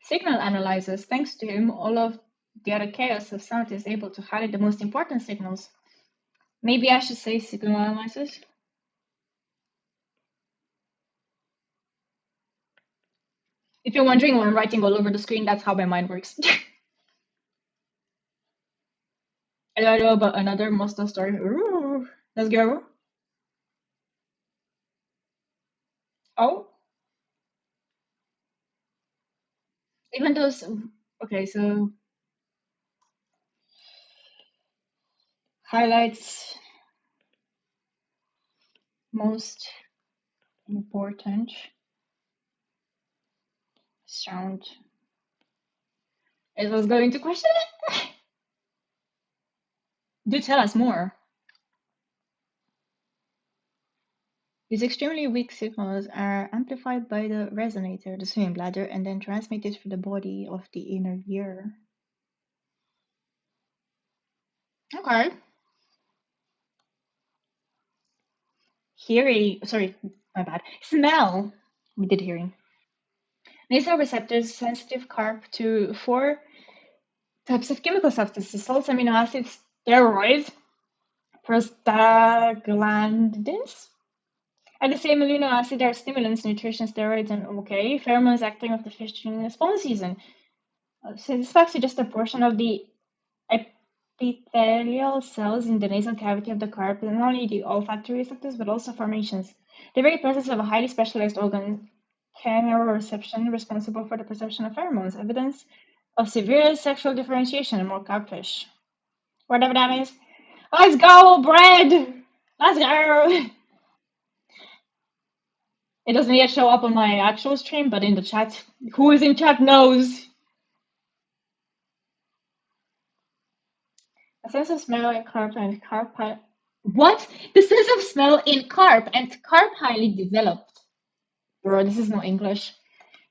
Signal analyzers. Thanks to him, all of the other chaos of sound is able to highlight the most important signals. Maybe I should say signal analyzers. If you're wondering why I'm writing all over the screen, that's how my mind works. I don't know about another monster story. Ooh, let's go. Oh, even those. Okay, so highlights most important sound. It was going to question it. Do tell us more. These extremely weak signals are amplified by the resonator, the swimming bladder, and then transmitted through the body of the inner ear. Okay. Hearing, sorry, my bad. Smell. We did hearing. Nasal receptors sensitive carp to four types of chemical substances: salts, amino acids, steroids, prostaglandins. And the same amino acid are stimulants, nutrition, steroids, and okay, pheromones acting of the fish during the spawn season. So this is actually just a portion of the epithelial cells in the nasal cavity of the carp, and not only the olfactory receptors, but also formations. The very presence of a highly specialized organ, chemioreception, responsible for the perception of pheromones, evidence of severe sexual differentiation in more carpfish. Whatever that means. Let's go, bread! Let's go! It doesn't yet show up on my actual stream, but in the chat, who is in chat knows. A sense of smell in carp and carp. What? The sense of smell in carp and carp highly developed. Bro, this is not English.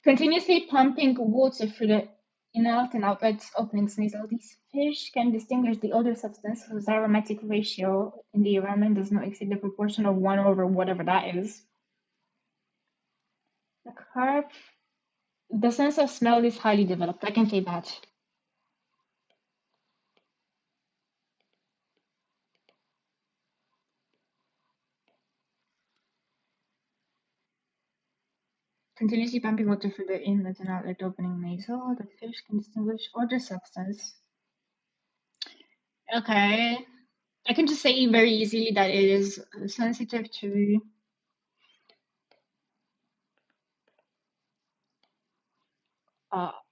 Continuously pumping water through the inlet and outlet openings nasal. These fish can distinguish the odor substance whose aromatic ratio in the environment does not exceed the proportion of 1 over whatever that is. The carp, the sense of smell is highly developed. I can say that. Continuously pumping water through the inlet and outlet opening nasal, the fish can distinguish odor substance. Okay. I can just say very easily that it is sensitive to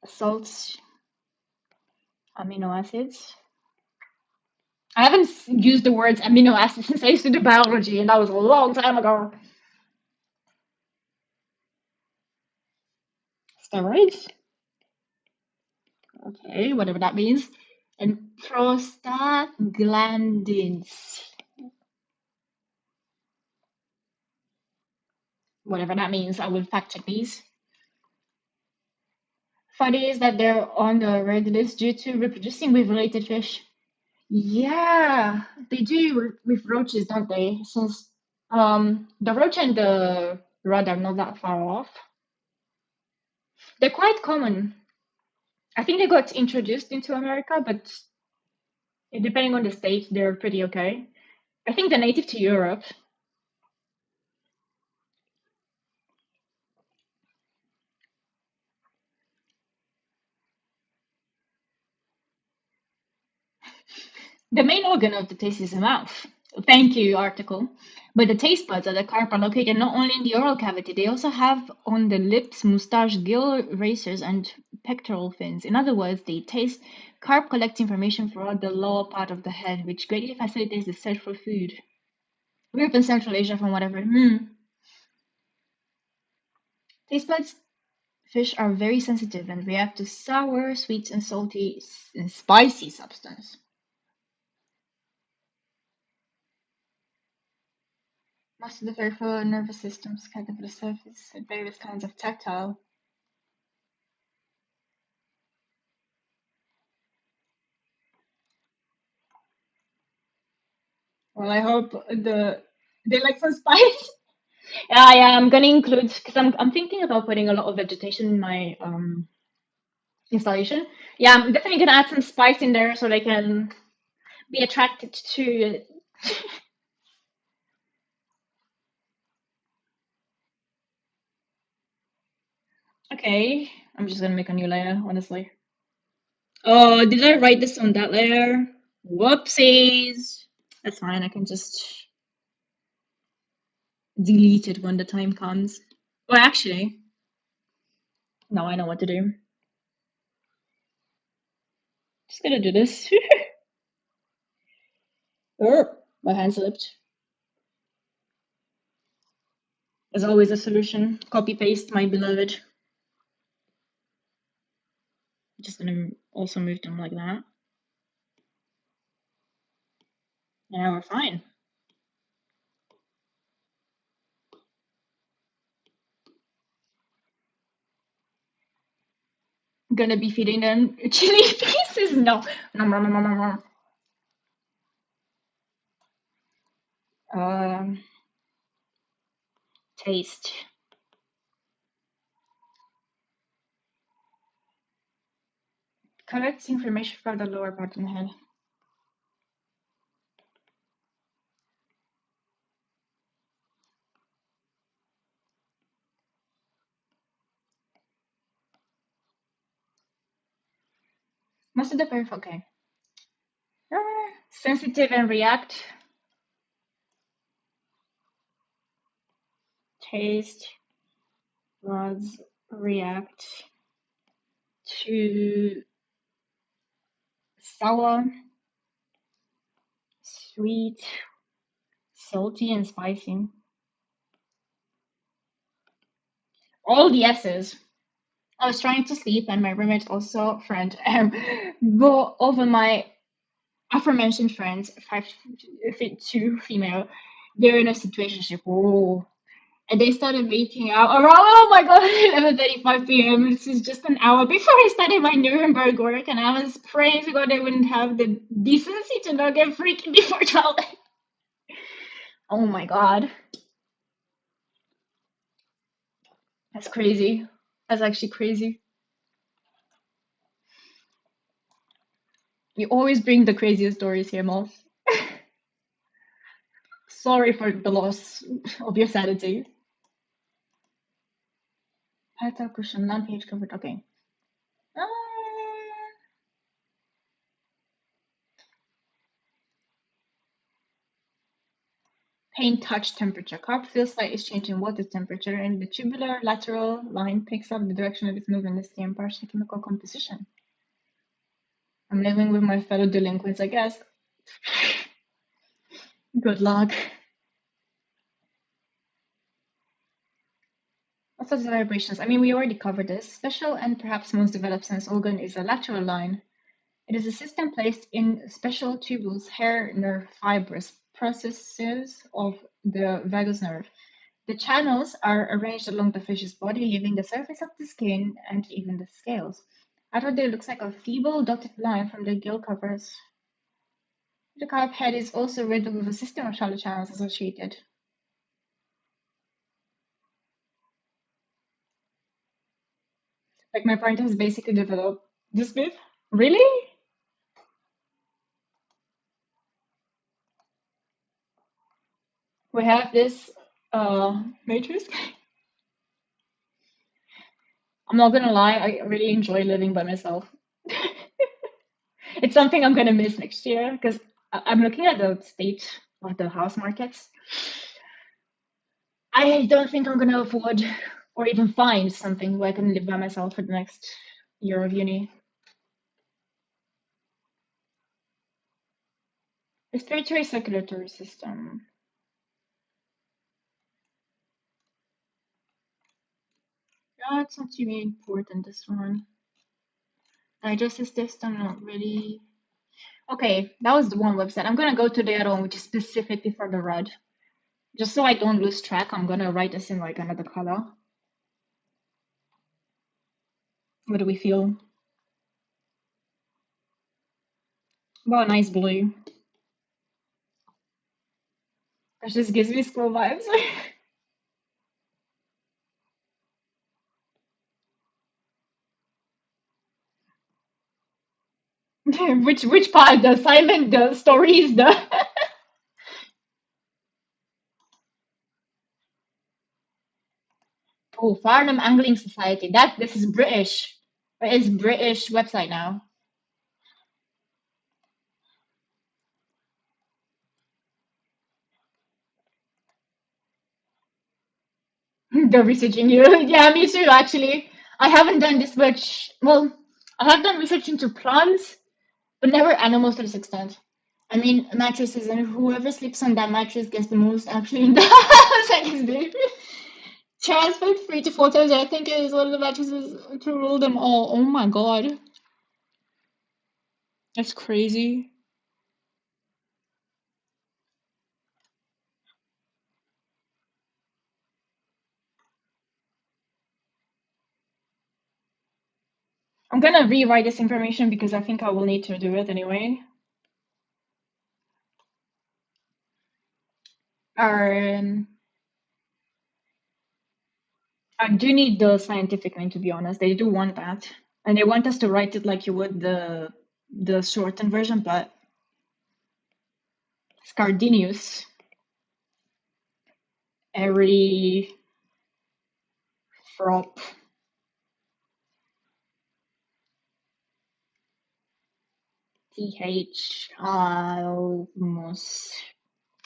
salts, amino acids. I haven't used the words amino acids since I used to do biology, and that was a long time ago. Steroids? Okay, whatever that means. And prostaglandins. Whatever that means, I will fact check these. Funny is that they're on the red list due to reproducing with related fish. Yeah, they do with roaches, don't they? Since the roach and the rod are not that far off. They're quite common. I think they got introduced into America, but depending on the state, they're pretty okay. I think they're native to Europe. The main organ of the taste is the mouth. Thank you, article. But the taste buds of the carp are located not only in the oral cavity, they also have on the lips, mustache, gill racers, and pectoral fins. In other words, they taste. Carp collect information throughout the lower part of the head, which greatly facilitates the search for food. We're up in Central Asia from whatever. Taste buds fish are very sensitive and react to sour, sweet, and salty and spicy substance. Most of the peripheral nervous system scattered over the surface at various kinds of tactile. Well, I hope they like some spice. Yeah, I'm gonna include because I'm thinking about putting a lot of vegetation in my installation. Yeah, I'm definitely gonna add some spice in there so they can be attracted to it. Okay, I'm just gonna make a new layer, honestly. Oh, did I write this on that layer? Whoopsies. That's fine, I can just delete it when the time comes. Well, actually, no, I know what to do. Just gonna do this. Oh, my hand slipped. There's always a solution. Copy paste, my beloved. Just gonna also move them like that. Now we're fine. gonna be feeding them chili pieces. No. Nom, nom, nom, nom, nom, nom. Um, taste. Collects information from the lower part of the head. Most of the peripheral. Okay. Sensitive and react. Taste. Rods react to sour, sweet, salty, and spicy. All the S's. I was trying to sleep, and my roommate, also friend, but over my aforementioned friends, 5'2" female, they're in a situationship. Oh, and they started making out around, oh my god, 11:35 p.m. This is just an hour before I started my Nuremberg work, and I was praying to God they wouldn't have the decency to not get freaky before 12. Oh my god, that's crazy. That's actually crazy. You always bring the craziest stories here, Moss. Sorry for the loss of your sanity. Title cushion, non-page covered. Okay. Uh, pain touch temperature. Carp feels like it's changing water temperature, and the tubular lateral line picks up the direction of its movement in the same partial chemical composition. I'm living with my fellow delinquents, I guess. Good luck. What sorts of vibrations? I mean, we already covered this. Special and perhaps most developed sense organ is a lateral line. It is a system placed in special tubules, hair nerve fibers, processes of the vagus nerve. The channels are arranged along the fish's body, leaving the surface of the skin and even the scales. Outward, it looks like a feeble dotted line from the gill covers. The carp head is also riddled with a system of shallow channels associated. Like my parent has basically developed this bit. Really? We have this matrix. I'm not gonna lie, I really enjoy living by myself. It's something I'm gonna miss next year because I'm looking at the state of the house markets. I don't think I'm gonna afford or even find something where I can live by myself for the next year of uni. Respiratory circulatory system. Yeah, it's not too important, this one. Digestive system, not really. Okay, that was the one website. I'm gonna go to the other one, which is specifically for the red. Just so I don't lose track, I'm gonna write this in like another color. What do we feel? Well, a nice blue. That just gives me school vibes. Which part? The assignment, the stories, the oh, Farnham Angling Society. This is British. It's British website now. They're researching you. Yeah, me too, actually. I haven't done this much. Well, I have done research into plants, but never animals to this extent. I mean, mattresses, and whoever sleeps on that mattress gets the most actually in the house. I guess, babe. Transferred 3 to 4 times. I think it is one of the mattresses to rule them all. Oh my god. That's crazy. I'm gonna rewrite this information because I think I will need to do it anyway. Um, I do need the scientific name, to be honest. They do want that, and they want us to write it like you would the shortened version, but Scardinius Erythrop Almus.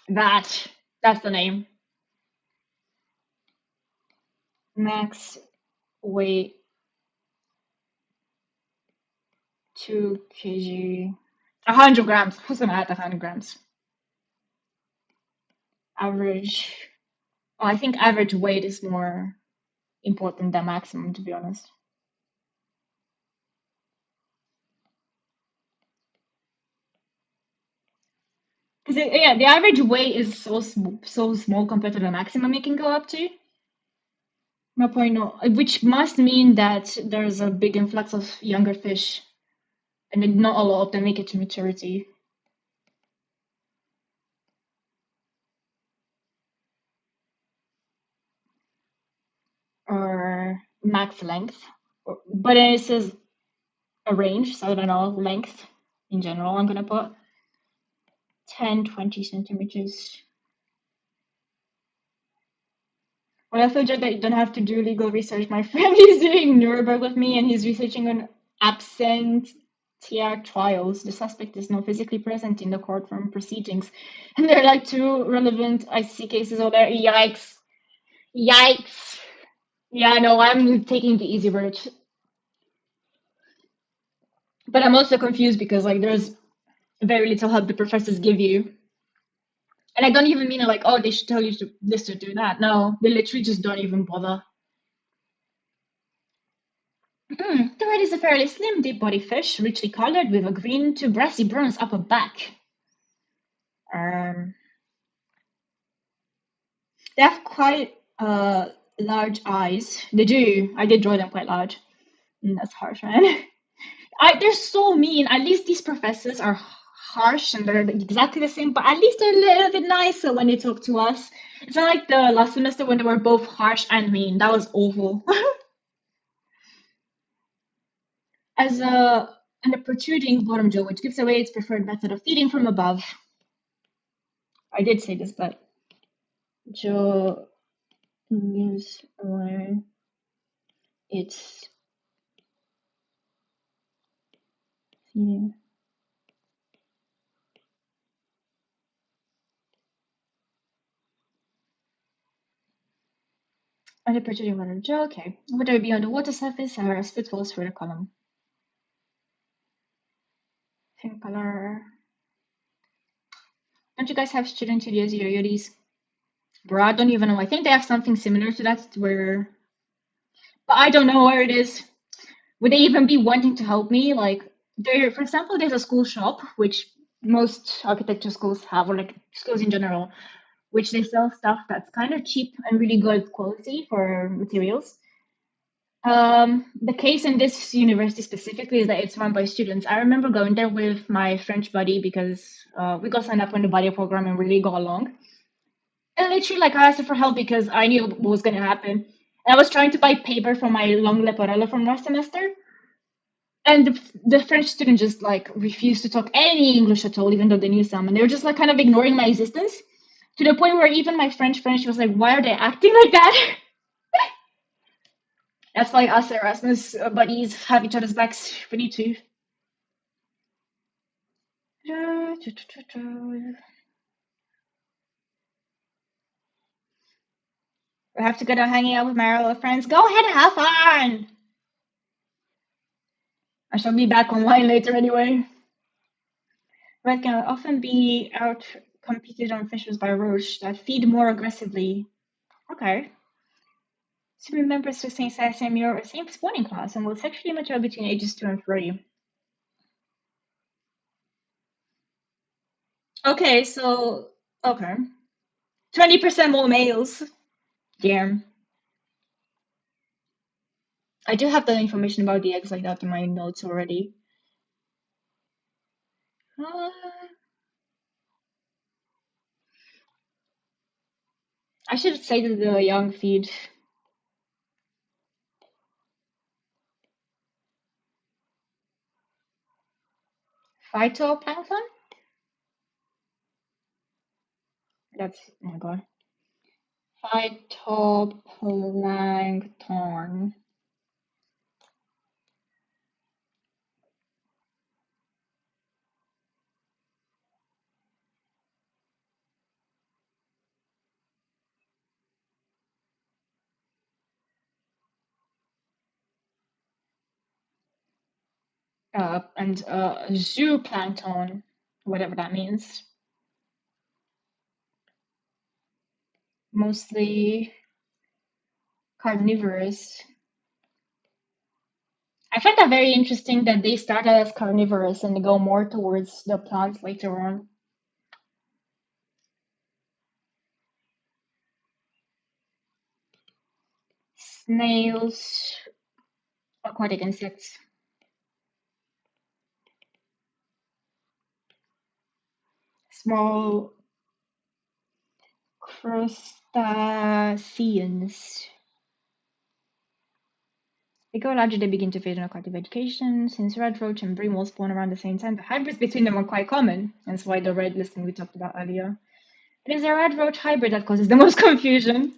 That's the name. Max weight 2 kg. 100 grams. Who's gonna add 100 grams? Average. Oh, I think average weight is more important than maximum, to be honest. Because yeah, the average weight is so small compared to the maximum it can go up to. No point, no, which must mean that there's a big influx of younger fish, and then not a lot of them make it to maturity or max length. But then it says a range, so I don't know length in general. I'm gonna put 10-20 centimeters. Well, I thought that you don't have to do legal research. My friend is doing Nuremberg with me, and he's researching on absentia trials. The suspect is not physically present in the courtroom proceedings, and there are like two relevant ICC cases over there. Yikes! Yikes! Yeah, no, I'm taking the easy route, but I'm also confused because like there's very little help the professors give you, and I don't even mean it like, oh, they should tell you to this or do that. No, they literally just don't even bother. The red is a fairly slim, deep-bodied fish, richly colored with a green to brassy bronze upper back. Um, they have quite large eyes. They do. I did draw them quite large. That's harsh, man. They're so mean. At least these professors are harsh and they're exactly the same, but at least they're a little bit nicer when they talk to us. It's not like the last semester when they were both harsh and mean. That was awful. As a and a protruding bottom jaw, which gives away its preferred method of feeding from above. I did say this, but jaw gives away its feeding. And a protruding bottom jaw, okay. Whether it be on the water surface or as footfalls through the column. Fin color. Don't you guys have student studios or yodis? Bro, I don't even know. I think they have something similar to that where, but I don't know where it is. Would they even be wanting to help me? Like, there, for example, there's a school shop, which most architecture schools have, or like schools in general, which they sell stuff that's kind of cheap and really good quality for materials. The case in this university specifically is that it's run by students. I remember going there with my French buddy because we got signed up on the buddy program and really got along. And literally, like, I asked for help because I knew what was going to happen. And I was trying to buy paper for my long leporello from last semester. And the French student just like refused to talk any English at all, even though they knew some. And they were just like kind of ignoring my existence to the point where even my French was like, why are they acting like that? That's why us Erasmus buddies have each other's backs. We need to. We have to go to hanging out with my other friends. Go ahead and have fun! I shall be back online later anyway. Red can often be out competed on fishes by roach that feed more aggressively. Okay. Similar members to same size, same year, or same spawning class and will sexually mature between ages 2 and 3. Okay, so okay. 20% more males. Damn. I do have the information about the eggs like that in my notes already. Uh, I should say to the young feed phytoplankton. That's oh my god. Phytoplankton. And zooplankton, whatever that means. Mostly carnivorous. I find that very interesting that they started as carnivorous and they go more towards the plants later on. Snails, aquatic insects, small crustaceans. They go larger, they begin to fade on aquatic vegetation. Since red roach and bream will spawn around the same time, the hybrids between them are quite common. That's why the red listing we talked about earlier. It is a red roach hybrid that causes the most confusion.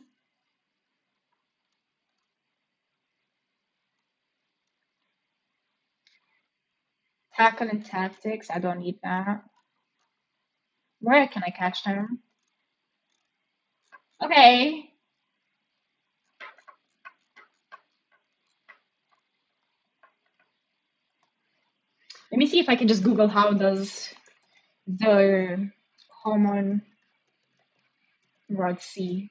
Tackle and tactics, I don't need that. Where can I catch them? Okay. Let me see if I can just Google how does the common rod see.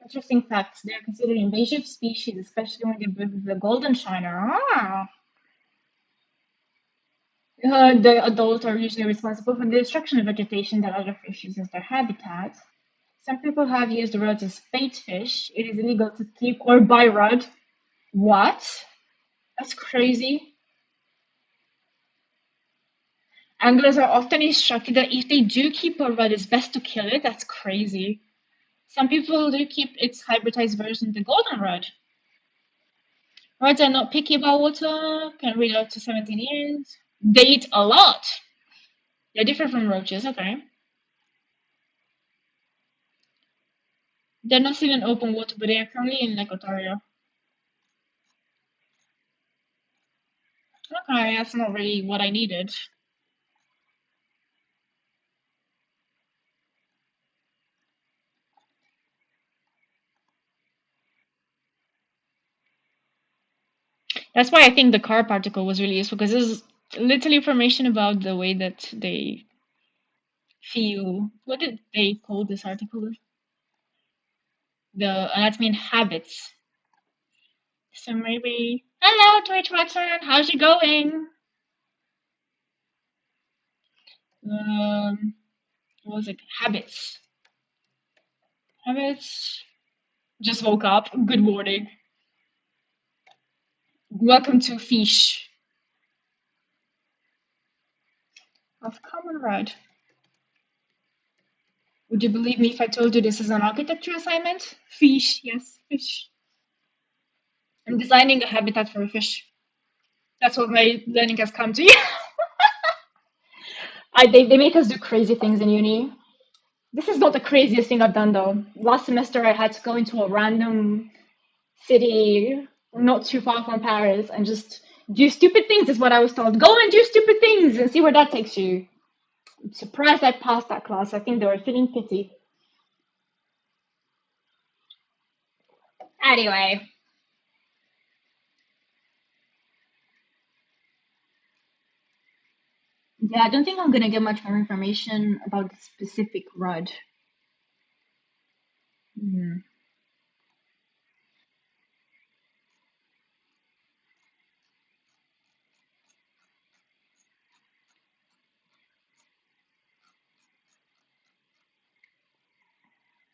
Interesting facts. They are considered invasive species, especially when they breed with the golden shiner. Ah. The adults are usually responsible for the destruction of vegetation that other fish use as their habitat. Some people have used rods as bait fish. It is illegal to keep or buy rod. What? That's crazy. Anglers are often instructed that if they do keep a rod, it's best to kill it. That's crazy. Some people do keep its hybridized version, the goldenrod. Rods are not picky about water, can read up to 17 years. They eat a lot. They're different from roaches, okay. They're not seen in open water, but they are currently in Lake Ontario. Okay, that's not really what I needed. That's why I think the car particle was really useful because there's little information about the way that they feel. What did they call this article? The anatomy and habits. So maybe. Hello, Twitch Watson. How's it going? What was it? Habits. Habits. Just woke up. Good morning. Welcome to Feesh of Common Red. Would you believe me if I told you this is an architecture assignment? Fish, yes, fish. I'm designing a habitat for a fish. That's what my learning has come to. They make us do crazy things in uni. This is not the craziest thing I've done though. Last semester I had to go into a random city not too far from Paris and just do stupid things is what I was told. Go and do stupid things and see where that takes you. I'm surprised I passed that class. I think they were feeling pity. Anyway, yeah, I don't think I'm gonna get much more information about the specific rod. Hmm.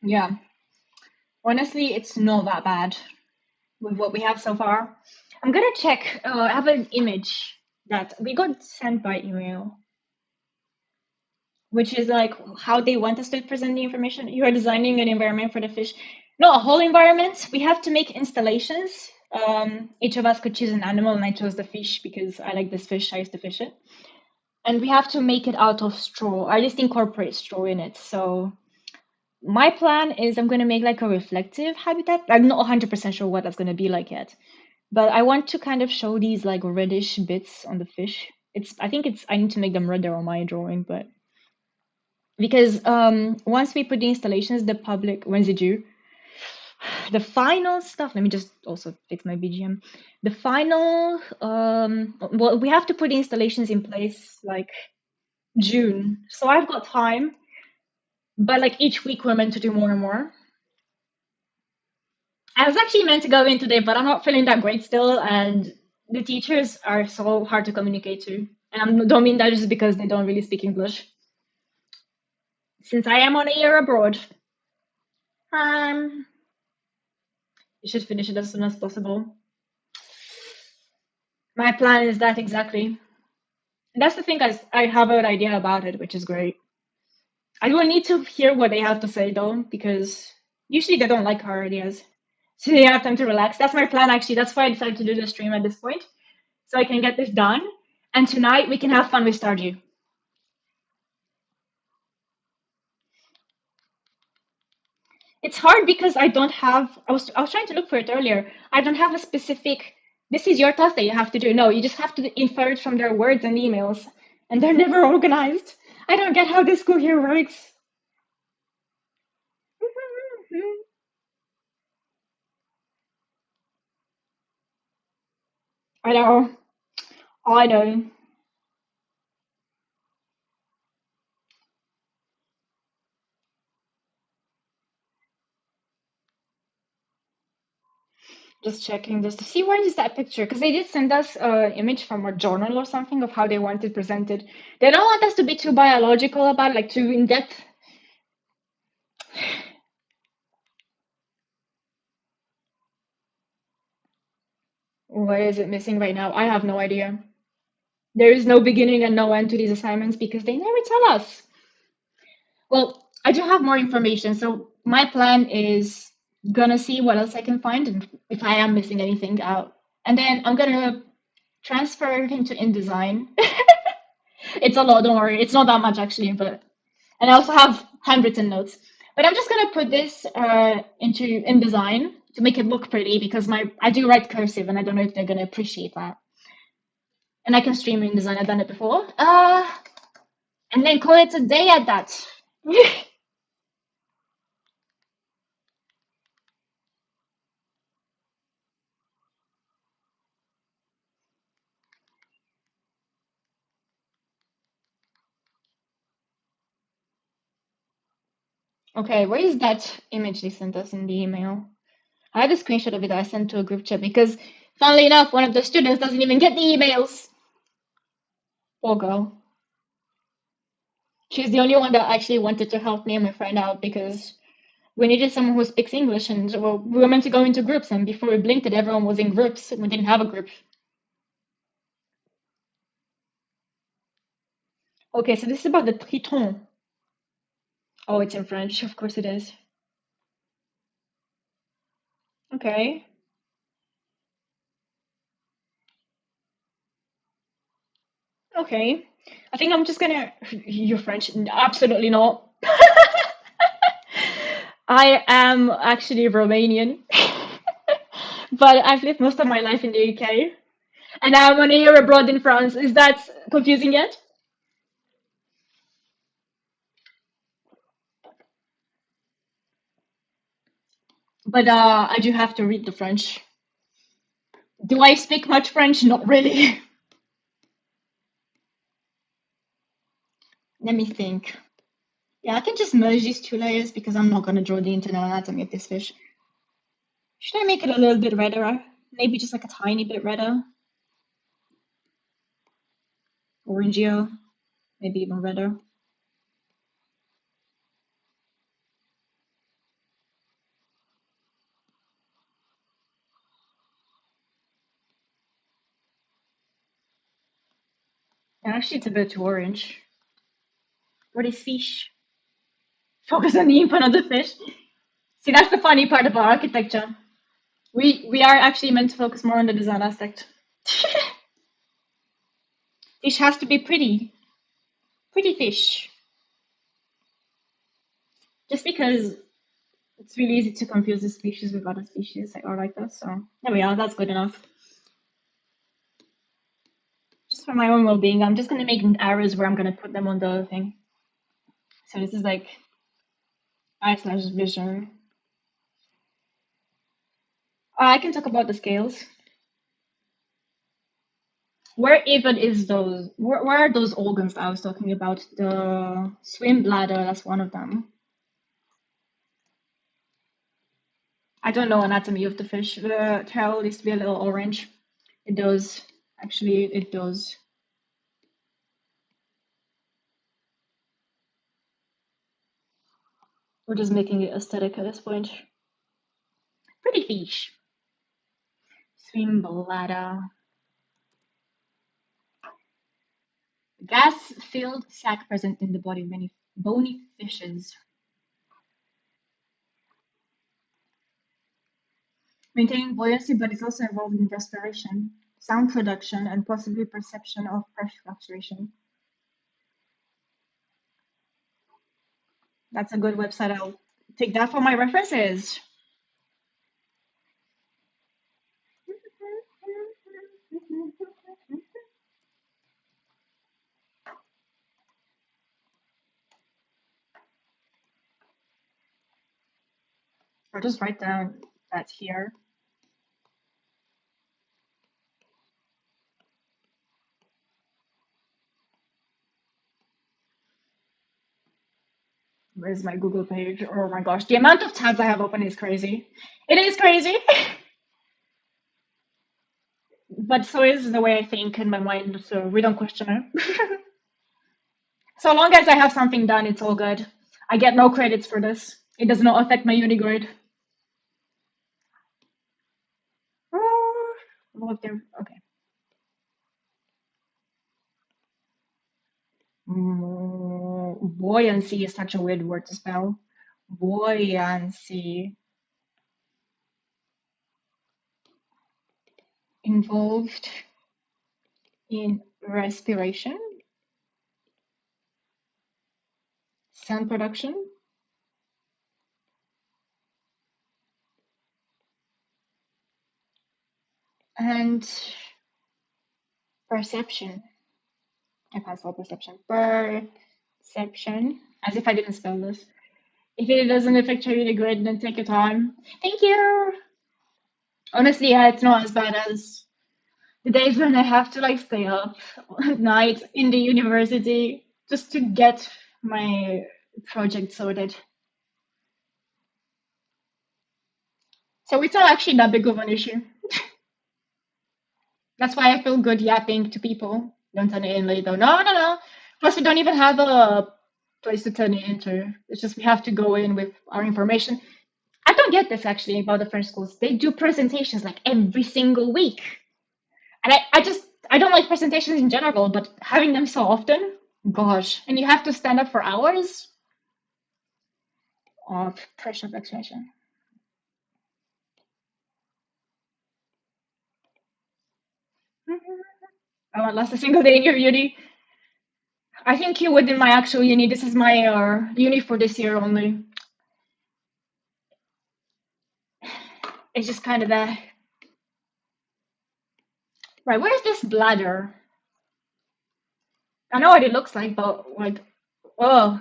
Yeah, honestly, it's not that bad with what we have so far. I'm gonna check. I have an image that we got sent by email, which is like how they want us to present the information. You are designing an environment for the fish. No, a whole environment. We have to make installations. Each of us could choose an animal, and I chose the fish because I like this fish. I used to fish it. And we have to make it out of straw. I just incorporate straw in it. So my plan is I'm going to make like a reflective habitat. I'm not 100% sure what that's going to be like yet. But I want to kind of show these like reddish bits on the fish. I need to make them redder on my drawing, but because once we put the installations, the public, when's it due? The final stuff, let me just also fix my BGM. The final, well, we have to put the installations in place like June. So I've got time, but like each week we're meant to do more and more. I was actually meant to go in today, but I'm not feeling that great still, and the teachers are so hard to communicate to. And I don't mean that just because they don't really speak English. Since I am on a year abroad, um, you should finish it as soon as possible. My plan is that exactly. And that's the thing, I have an idea about it, which is great. I will need to hear what they have to say though, because usually they don't like our ideas. So they have time to relax. That's my plan actually. That's why I decided to do the stream at this point. So I can get this done. And tonight we can have fun with Stardew. It's hard because I was trying to look for it earlier. I don't have a specific this is your task that you have to do. No, you just have to infer it from their words and emails. And they're never organized. I don't get how this school here works. I know. I know. Just checking just to see where is that picture because they did send us an image from a journal or something of how they want it presented. They don't want us to be too biological about it, like too in depth. What is it missing right now? I have no idea. There is no beginning and no end to these assignments because they never tell us. Well, I do have more information, so my plan is gonna see what else I can find and if I am missing anything out. And then I'm gonna transfer everything to InDesign. It's a lot, don't worry. It's not that much actually, but and I also have handwritten notes. But I'm just gonna put this into InDesign to make it look pretty because I do write cursive and I don't know if they're gonna appreciate that. And I can stream InDesign. I've done it before. And then call it a day at that. Okay, where is that image they sent us in the email? I had a screenshot of it that I sent to a group chat because, funnily enough, one of the students doesn't even get the emails. Poor girl. She's the only one that actually wanted to help me and my friend out because we needed someone who speaks English, and well, we were meant to go into groups, and before we blinked it, everyone was in groups. We didn't have a group. Okay, so this is about the triton. Oh, it's in French. Of course it is. Okay. Okay. I think I'm just gonna. You're French? Absolutely not. I am actually Romanian, but I've lived most of my life in the UK, and I'm on a year abroad in France. Is that confusing yet? But I do have to read the French. Do I speak much French? Not really. Let me think. Yeah, I can just merge these two layers because I'm not gonna draw the internal anatomy of this fish. Should I make it a little bit redder? Maybe just like a tiny bit redder. Orangeo. Maybe even redder. Actually, it's a bit too orange. What is fish? Focus on the infant of the fish. See, that's the funny part about architecture. We are actually meant to focus more on the design aspect. Fish has to be pretty. Pretty fish. Just because it's really easy to confuse the species with other species or like this. So there we are. That's good enough. Just for my own well-being, I'm just gonna make arrows where I'm gonna put them on the thing. So this is like eye slash vision. I can talk about the scales. Where even is those? Where are those organs I was talking about? The swim bladder, that's one of them. I don't know anatomy of the fish. The tail used to be a little orange. It does. Actually, it does. We're just making it aesthetic at this point. Pretty fish. Swim bladder. Gas-filled sac present in the body of many bony fishes. Maintaining buoyancy, but it's also involved in respiration, sound production, and possibly perception of pressure fluctuation. That's a good website. I'll take that for my references. I'll just write down that here. Where's my Google page? Oh my gosh, the amount of tabs I have open is crazy. It is crazy, but so is the way I think in my mind, so we don't question it. So long as I have something done, it's all good. I get no credits for this. It does not affect my uni grade. Okay. Buoyancy is such a weird word to spell. Buoyancy. Involved in respiration, sound production, and perception. I can't spell perception. Perception. As if I didn't spell this. If it doesn't affect your uni grade, then take your time. Thank you. Honestly, yeah, it's not as bad as the days when I have to like stay up at night in the university just to get my project sorted. So it's not actually that big of an issue. That's why I feel good yapping to people. Don't turn it in later. No, no, no. Plus, we don't even have a place to turn it into. It's just we have to go in with our information. I don't get this actually about the French schools. They do presentations like every single week. And I don't like presentations in general, but having them so often, gosh. And you have to stand up for hours of pressure vaccination. I won't last a single day in your uni. I think you would in my actual uni. This is my uni for this year only. It's just kind of there. Right, where is this bladder? I know what it looks like, but like, oh,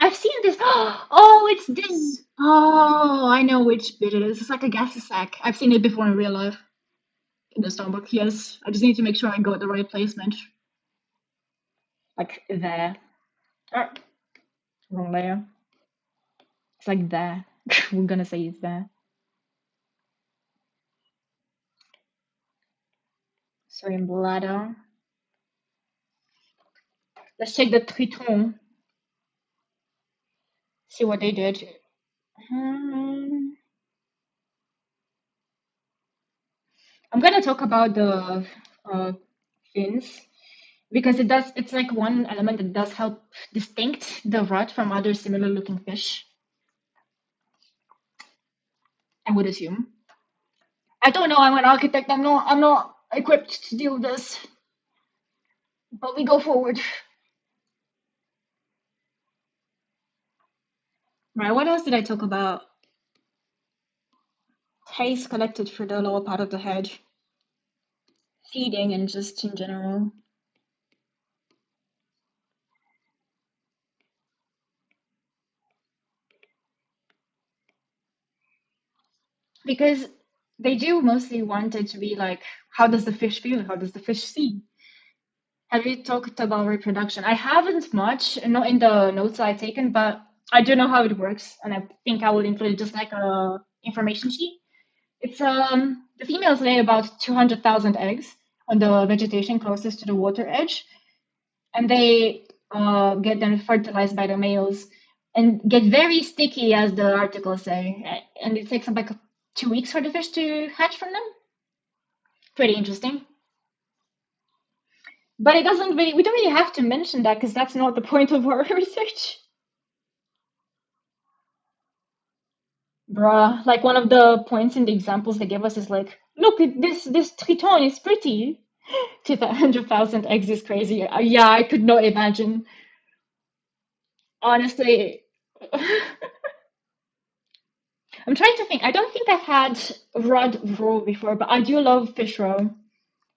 I've seen this. Oh, it's this. Oh, I know which bit it is. It's like a gassy sack. I've seen it before in real life in the stomach. Yes, I just need to make sure I go at the right placement. Like there. Oh, wrong layer. It's like there. We're gonna say it's there. Sorry, bladder. Let's check the triton. See what they did. Hmm. I'm gonna talk about the uh, fins because it's like one element that does help distinct the rod from other similar looking fish, I would assume. I don't know, I'm an architect, I'm not equipped to deal with this, but we go forward. Right, what else did I talk about? Taste collected through the lower part of the head, feeding, and just in general. Because they do mostly want it to be like, how does the fish feel? How does the fish see? Have you talked about reproduction? I haven't much, not in the notes I've taken, but I do know how it works, and I think I will include just like a information sheet. It's the females lay about 200,000 eggs on the vegetation closest to the water edge, and they get then fertilized by the males and get very sticky, as the articles say. And it takes like 2 weeks for the fish to hatch from them. Pretty interesting. But it doesn't really, we don't really have to mention that because that's not the point of our research. Bruh, like one of the points in the examples they give us is like, look, this triton is pretty. 200,000 eggs is crazy. Yeah, I could not imagine. Honestly, I'm trying to think. I don't think I've had rod roe before, but I do love fish roe.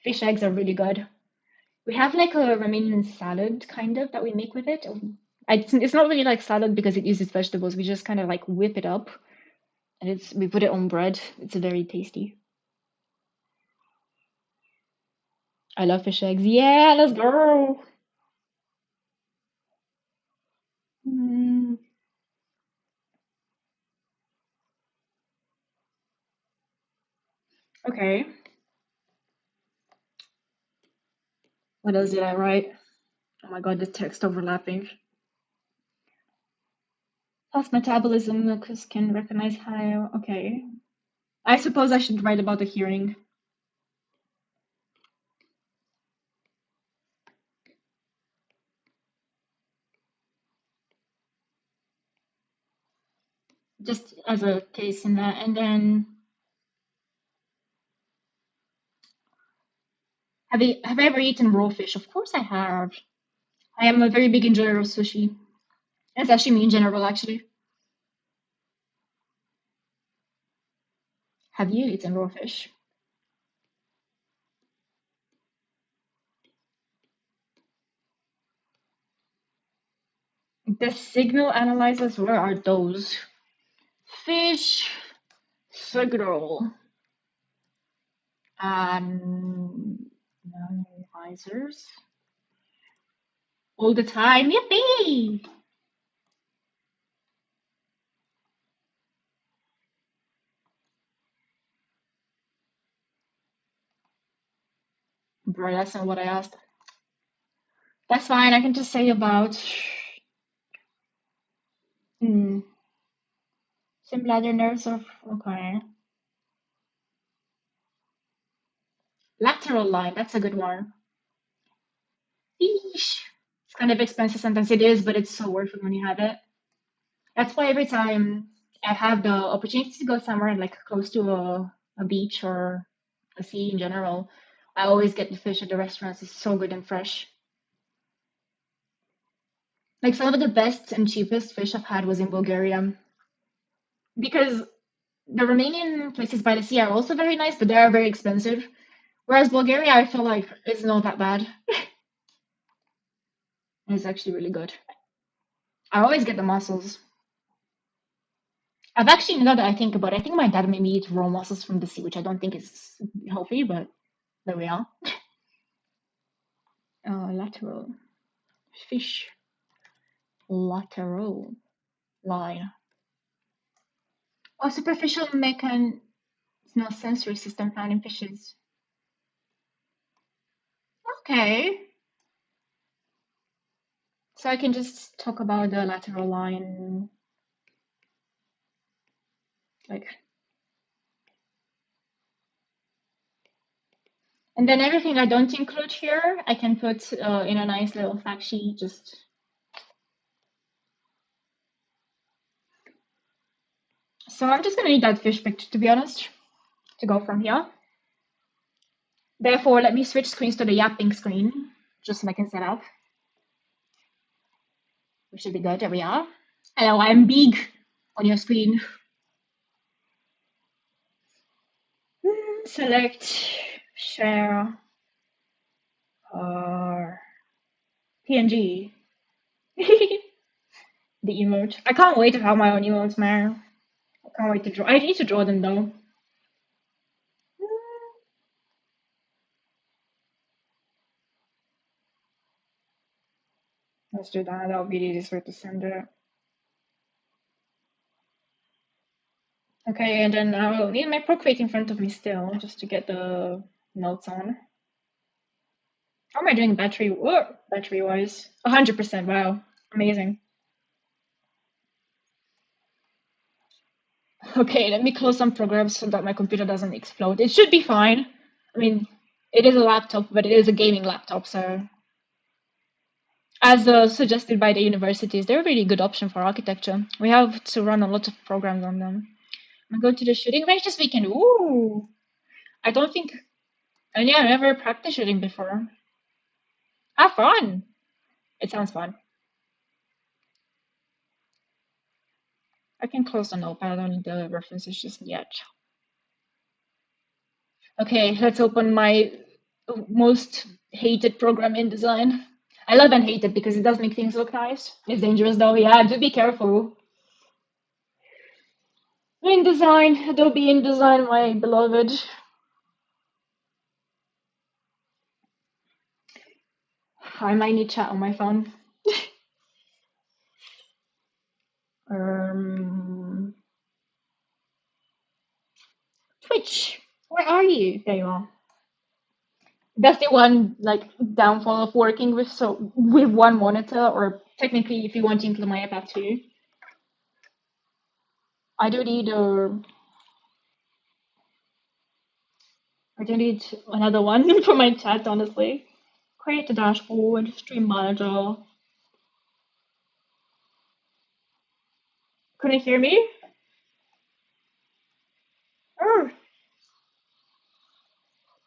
Fish eggs are really good. We have like a Romanian salad kind of that we make with it. It's not really like salad because it uses vegetables. We just kind of like whip it up and we put it on bread. It's very tasty. I love fish eggs. Yeah, let's go. Mm, okay. What else did I write? Oh my god, the text overlapping. Fast metabolism, mucus can recognize high. Okay. I suppose I should write about the hearing. Just as a case in that. And then have I ever eaten raw fish? Of course I have. I am a very big enjoyer of sushi. And sashimi in general, actually. Have you eaten raw fish? The signal analyzers, where are those? Fish signal analyzers. All the time. Yippee! Bro, that's not what I asked. That's fine. I can just say about hmm, some bladder nerves of okay. Lateral line. That's a good one. Feesh. It's kind of expensive sometimes it is, but it's so worth it when you have it. That's why every time I have the opportunity to go somewhere like close to a beach or a sea in general, I always get the fish at the restaurants. It's so good and fresh. Like some of the best and cheapest fish I've had was in Bulgaria because the Romanian places by the sea are also very nice, but they are very expensive. Whereas Bulgaria, I feel like it's not that bad. It's actually really good. I always get the mussels. I've actually, now that I think about it, I think my dad made me eat raw mussels from the sea, which I don't think is healthy, but there we are. Lateral fish, lateral line. Oh, superficial mechan, no sensory system found in fishes. Okay, so I can just talk about the lateral line, like, And then everything I don't include here, I can put in a nice little fact sheet. Just so I'm just gonna need that fish picture to be honest to go from here. Therefore, let me switch screens to the yapping screen just so I can set up. We should be good. There we are. Hello, I'm big on your screen. Select, share, PNG. The emote. I can't wait to have my own emotes, man. I can't wait to draw. I need to draw them though. Let's do that. That'll be the easiest way to send it. Okay, and then I'll need my Procreate in front of me still, just to get the notes on. How am I doing battery wise? 100%. Wow, amazing. Okay, let me close some programs so that my computer doesn't explode. It should be fine. I mean, it is a laptop, but it is a gaming laptop, so as suggested by the universities, they're a really good option for architecture. We have to run a lot of programs on them. I'm going to the shooting range this weekend. Ooh, I don't think, and yeah, I never practiced shooting before. Have fun. It sounds fun. I can close the notepad. I don't need the references just yet. Okay, let's open my most hated program in design. I love and hate it because it does make things look nice. It's dangerous though. Yeah, do be careful. InDesign, Adobe InDesign, my beloved. I might need chat on my phone. Um, Twitch, where are you? There you are. That's the one like downfall of working with one monitor, or technically, if you want to include my iPad too. I do need I do need another one for my chat, honestly. Create a dashboard, stream manager. Couldn't hear me? Oh,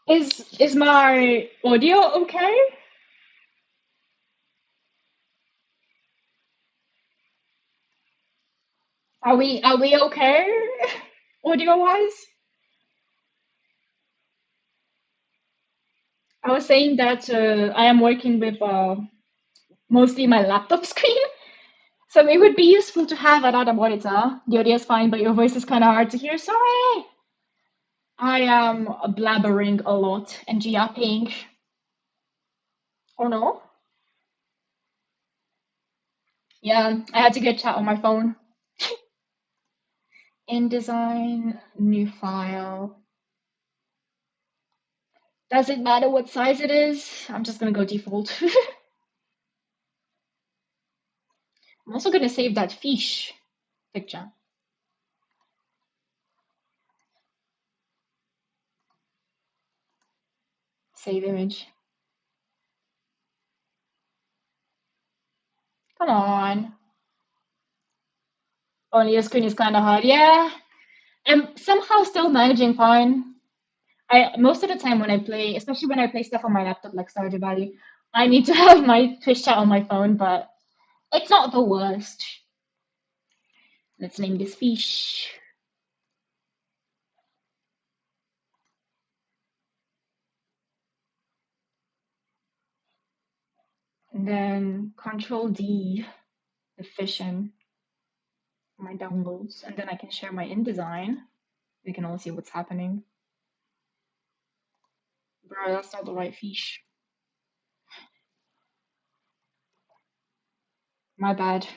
is my audio okay? Are we okay? Audio wise? I was saying that I am working with mostly my laptop screen, so it would be useful to have another monitor. The audio is fine, but your voice is kind of hard to hear. Sorry, I am blabbering a lot and yapping. Oh no? Yeah, I had to get chat on my phone. InDesign, new file. Does it matter what size it is? I'm just gonna go default. I'm also gonna save that fish picture. Save image. Come on. Only your screen is kind of hard. Yeah, I'm somehow still managing fine. I most of the time when I play, especially when I play stuff on my laptop like Stardew Valley, I need to have my Twitch chat on my phone, but it's not the worst. Let's name this fish. And then Control D, the fish in my downloads, and then I can share my InDesign. We can all see what's happening. Bro, that's not the right fish. My bad.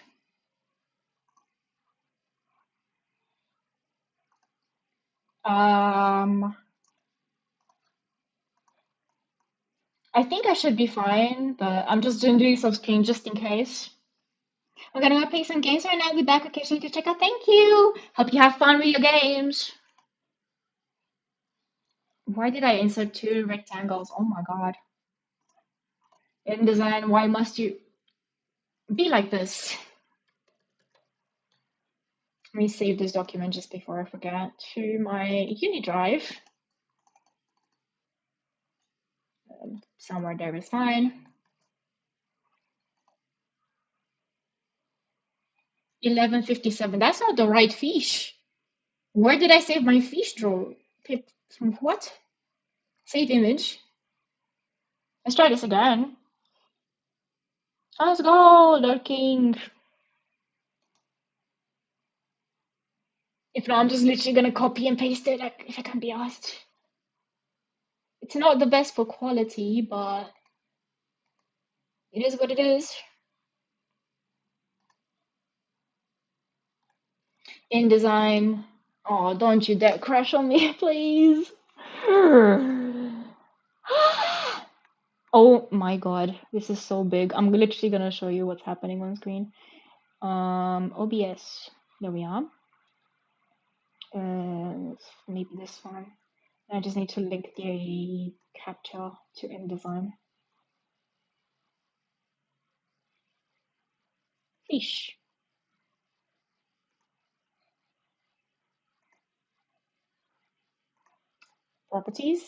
I think I should be fine, but I'm just doing some screen just in case. I'm gonna go play some games right now. I'll be back occasionally to check out. Thank you. Hope you have fun with your games. Why did I insert two rectangles? Oh my God. InDesign, why must you be like this? Let me save this document just before I forget to my uni drive. Somewhere there is fine. 11:57. That's not the right fish. Where did I save my fish draw? What? Save image. Let's try this again. Let's go, Lord King. If not, I'm just literally gonna copy and paste it if I can be asked. It's not the best for quality, but it is what it is. InDesign. Oh, don't you dare crash on me, please. Oh my god, this is so big. I'm literally gonna show you what's happening on screen. OBS. There we are. Maybe this one. I just need to link the capture to InDesign. Fish. Properties.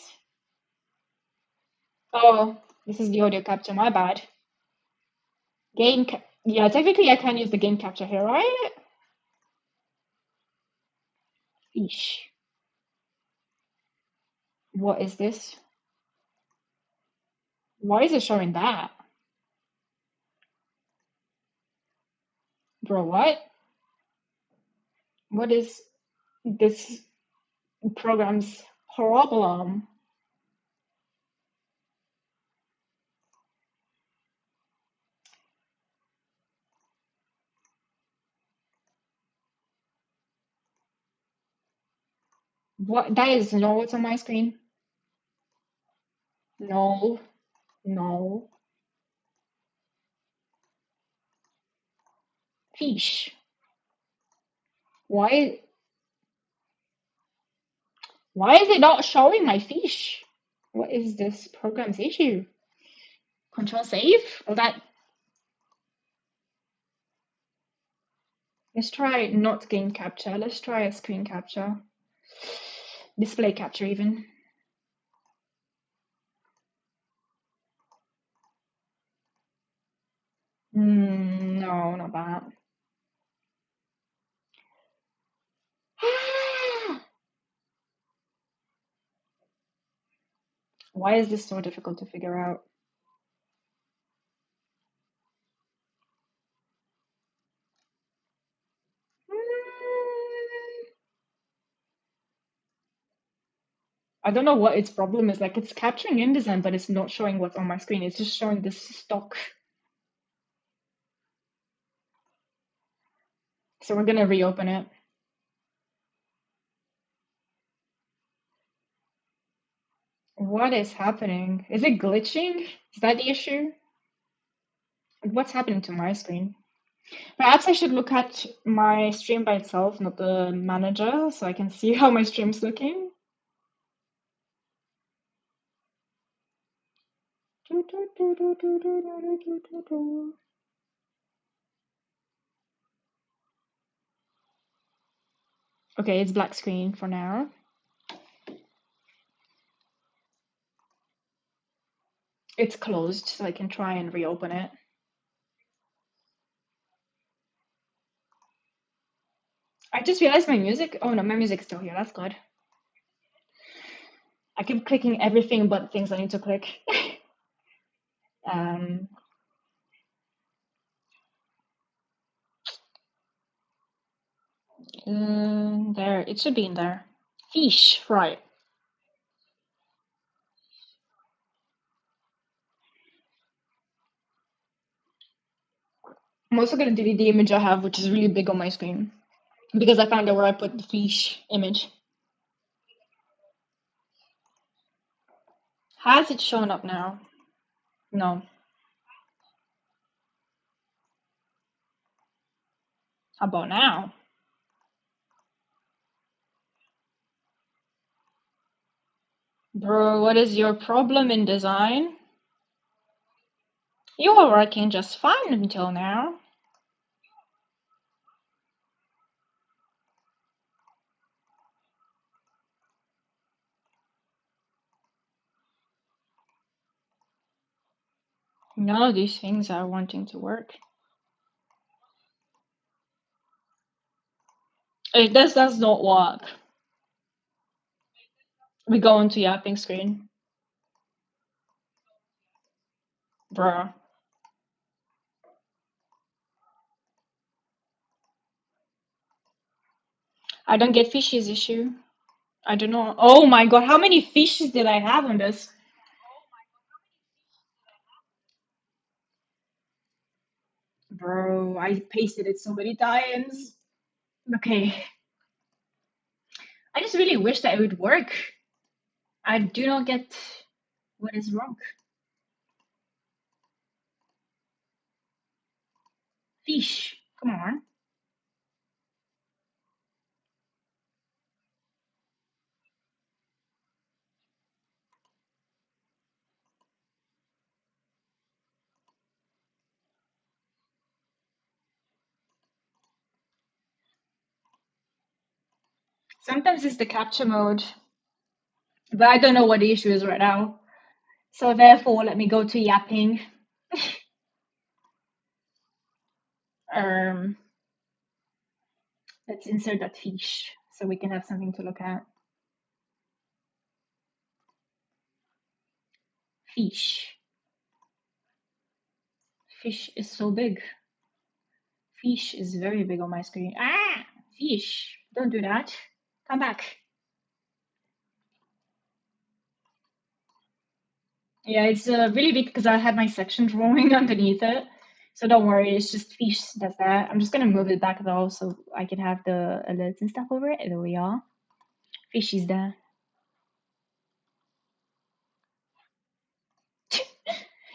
Oh, this is the audio capture, my bad. Yeah, technically I can use the game capture here, right? Fish. What is this? Why is it showing that? Bro, what? What is this program's problem? What? That is not what's on my screen. No, no. Fish. Why? Why is it not showing my fish? What is this program's issue? Control save? Well, that. Let's try not game capture. Let's try a screen capture. Display capture even. No, not that. Why is this so difficult to figure out? I don't know what its problem is. Like, it's capturing InDesign, but it's not showing what's on my screen. It's just showing this stock. So we're gonna reopen it. What is happening? Is it glitching? Is that the issue? What's happening to my screen? Perhaps I should look at my stream by itself, not the manager, so I can see how my stream's looking. Okay, it's black screen for now. It's closed, so I can try and reopen it. I just realized my music. Oh no, my music's still here. That's good. I keep clicking everything but things I need to click. um, there, it should be in there. Fish, right. I'm also gonna delete the image I have, which is really big on my screen, because I found out where I put the fish image. Has it shown up now? No. How about now? Bro, what is your problem in design? You were working just fine until now. None of these things are wanting to work. This does not work. We go onto yapping screen. Bruh. I don't get Fishy's issue. I don't know. Oh my god, how many fishes did I have on this? Bro, I pasted it so many times. Okay. I just really wish that it would work. I do not get what is wrong. Fish, come on. Sometimes it's the capture mode, but I don't know what the issue is right now. So therefore, let me go to yapping. Um, let's insert that fish so we can have something to look at. Fish. Fish is so big. Fish is very big on my screen. Ah! Fish! Don't do that. Come back. Yeah, it's really big because I have my section drawing underneath it. So don't worry, it's just Fish does that. I'm just gonna move it back though so I can have the alerts and stuff over it. There we are. Fish is there.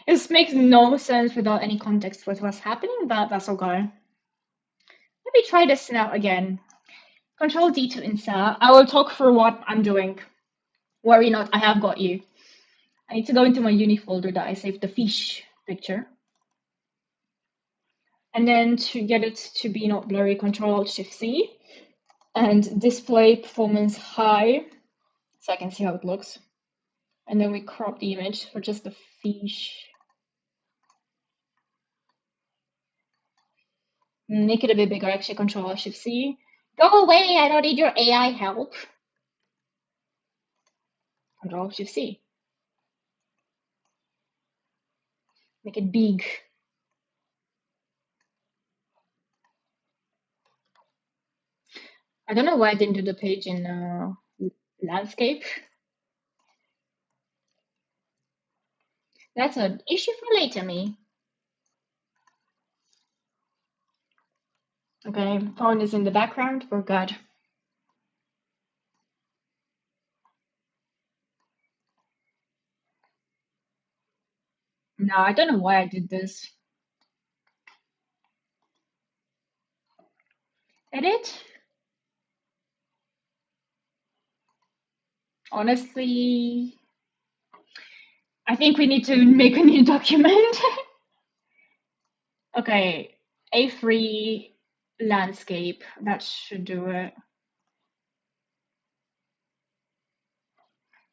This makes no sense without any context with what's happening, but that's okay. Let me try this now again. Control D to insert. I will talk through what I'm doing. Worry not, I have got you. I need to go into my uni folder that I saved the fish picture. And then to get it to be not blurry, Control Shift C and display performance high so I can see how it looks. And then we crop the image for just the fish. Make it a bit bigger, actually, Control Shift C. Go away, I don't need your AI help. Control Shift C. Make it big. I don't know why I didn't do the page in landscape. That's an issue for later, me. Okay, phone is in the background. We're good. No, I don't know why I did this. Edit? Honestly, I think we need to make a new document. Okay, A3 landscape. That should do it.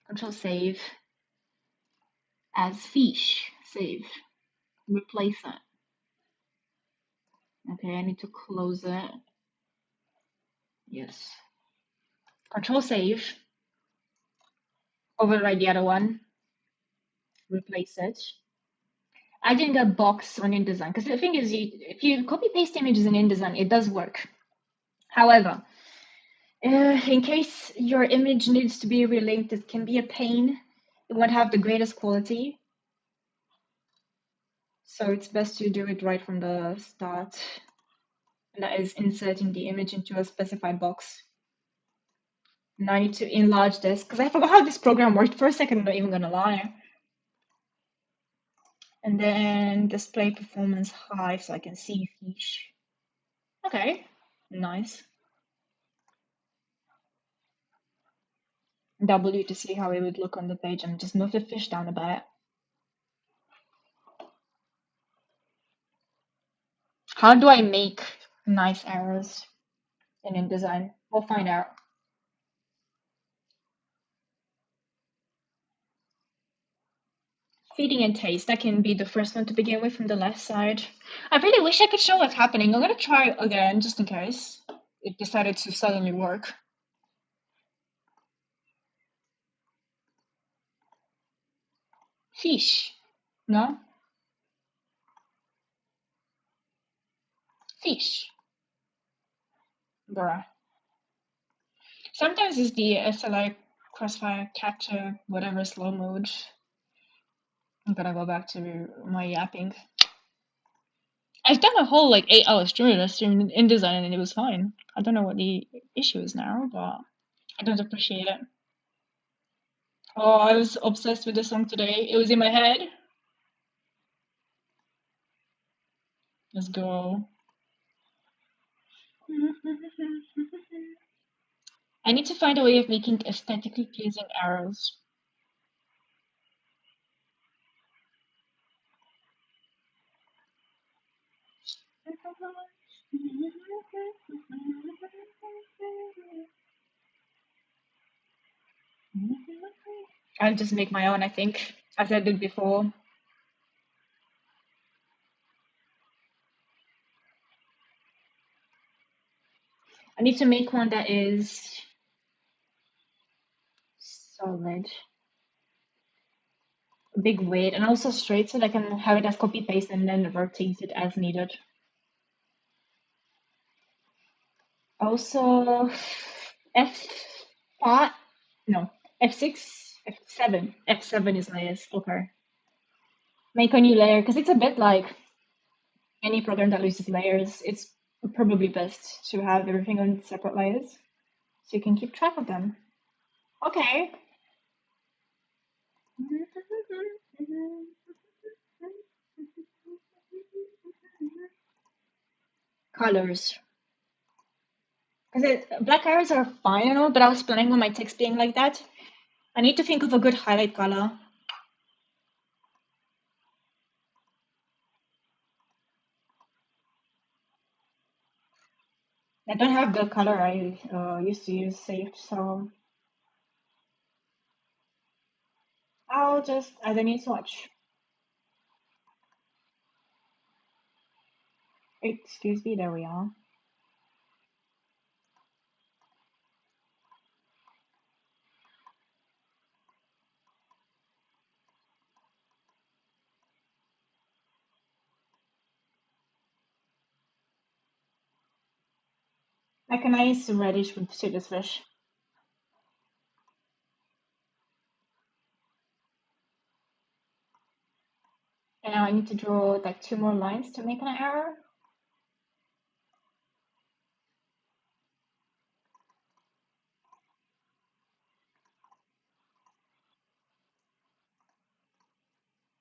Control save as fish. Save. Replace it. Okay, I need to close it. Yes. Control save. Override the other one. Replace it. I didn't get box on InDesign because the thing is, if you copy paste images in InDesign, it does work. However, in case your image needs to be relinked, it can be a pain. It won't have the greatest quality. So it's best to do it right from the start. And that is inserting the image into a specified box. Now I need to enlarge this because I forgot how this program worked for a second, I'm not even gonna lie. And then display performance high so I can see fish. Okay, nice. W to see how it would look on the page and just move the fish down a bit. How do I make nice arrows in InDesign? We'll find out. Feeding and taste, that can be the first one to begin with from the left side. I really wish I could show what's happening. I'm gonna try again just in case it decided to suddenly work. Fish. No? Fish. Bruh. Sometimes it's the SLI crossfire capture, whatever slow mode. I'm gonna go back to my yapping. I've done a whole like 8 hour stream. I streamed in InDesign and it was fine. I don't know what the issue is now, but I don't appreciate it. Oh, I was obsessed with the song today. It was in my head. Let's go. I need to find a way of making aesthetically pleasing arrows. I'll just make my own, I think, as I did before. I need to make one that is solid, a big weight, and also straight so that I can have it as copy paste and then rotate it as needed. Also, F5, no, F6, F7. F7 is layers. Okay. Make a new layer because it's a bit like any program that uses layers. It's probably best to have everything on separate layers so you can keep track of them. Okay. Colors. Because black arrows are fine and all, but I was planning on my text being like that. I need to think of a good highlight color. I don't have the color I used to use saved, so I'll just add a new swatch. Excuse me, there we are. Like a nice reddish with citrus fish. And now I need to draw like 2 more lines to make an arrow.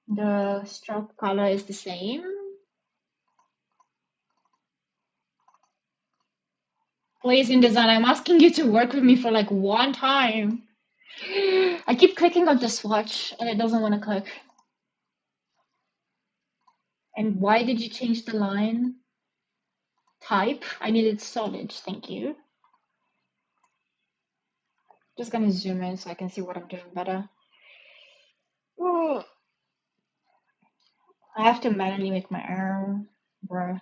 The stroke color is the same. Please, InDesign, I'm asking you to work with me for like one time. I keep clicking on the swatch and it doesn't want to click. And why did you change the line type? I needed solid, thank you. Just gonna zoom in so I can see what I'm doing better. Oh, I have to manually make my arrow, bruh.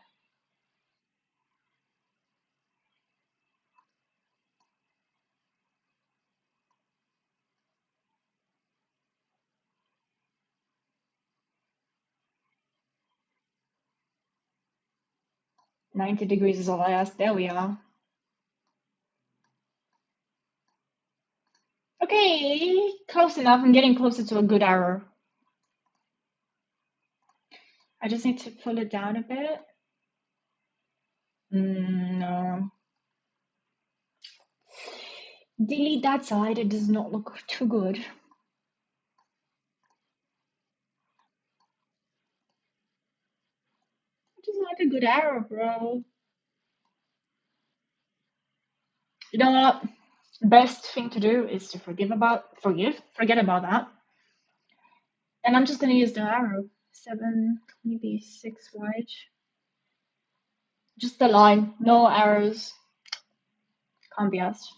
90 degrees is all I asked. There we are. Okay, close enough. I'm getting closer to a good arrow. I just need to pull it down a bit. No. Delete that side. It does not look too good. It is not a good arrow, bro. You know what? Best thing to do is to forget about that. And I'm just gonna use the arrow. 7, maybe 6 wide. Just the line, no arrows. Can't be asked.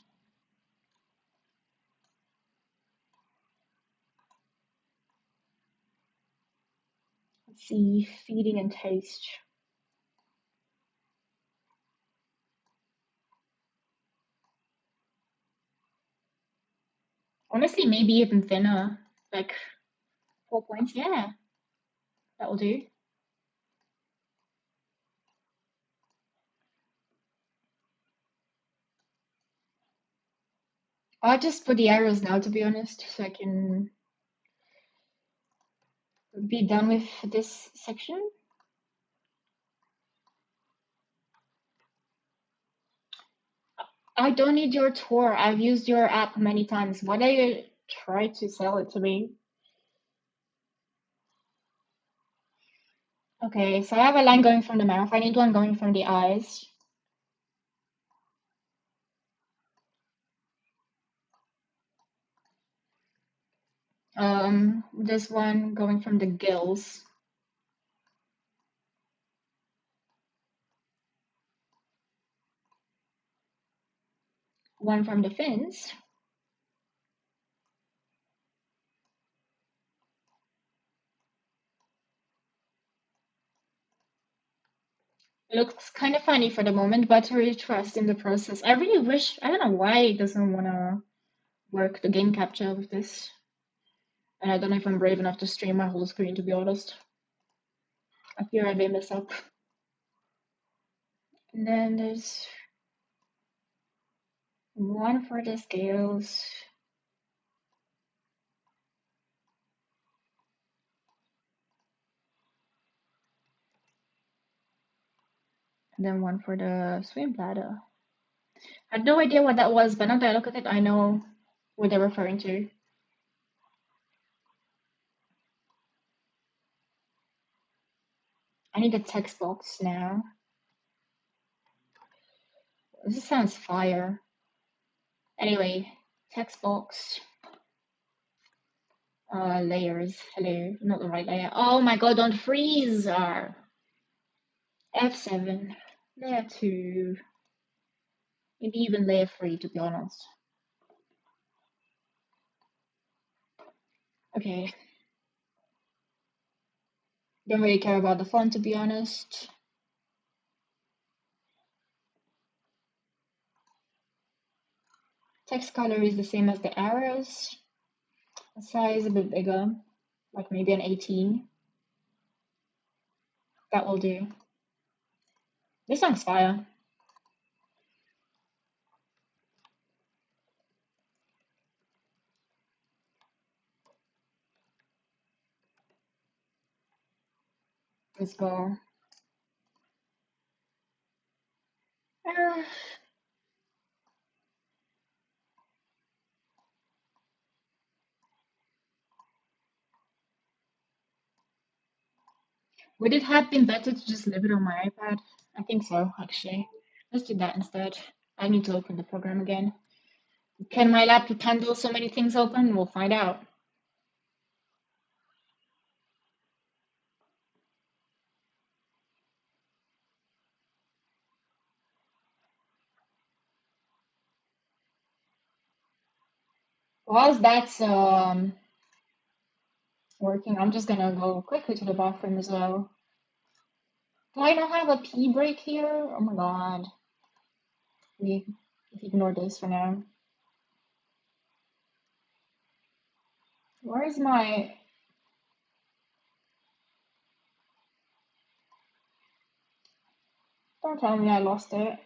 Let's see, feeding and taste. Honestly, maybe even thinner. Like 4 points. Yeah, that will do. I'll just put the arrows now, to be honest, so I can be done with this section. I don't need your tour. I've used your app many times. Why don't you try to sell it to me? Okay, so I have a line going from the mouth. I need one going from the eyes. This one going from the gills. One from the fins. Looks kind of funny for the moment, but I really trust in the process. I really wish, I don't know why it doesn't want to work the game capture with this. And I don't know if I'm brave enough to stream my whole screen, to be honest. I fear I may mess up. And then there's one for the scales. And then one for the swim bladder. I had no idea what that was, but now that I look at it, I know what they're referring to. I need a text box now. This sounds fire. Anyway, text box. Layers. Hello, not the right layer. Oh my god, don't freeze! F7. Layer 2. Maybe even layer 3, to be honest. Okay. Don't really care about the font, to be honest. Text color is the same as the arrows. The size a bit bigger, like maybe an 18. That will do. This sounds fire. Let's go. Uh, would it have been better to just leave it on my iPad? I think so, actually. Let's do that instead. I need to open the program again. Can my laptop handle so many things open? We'll find out. Whilst that's working, I'm just gonna go quickly to the bathroom as well. Do I not have a pee break here? Oh my god. We ignore this for now. Where is my... Don't tell me I lost it.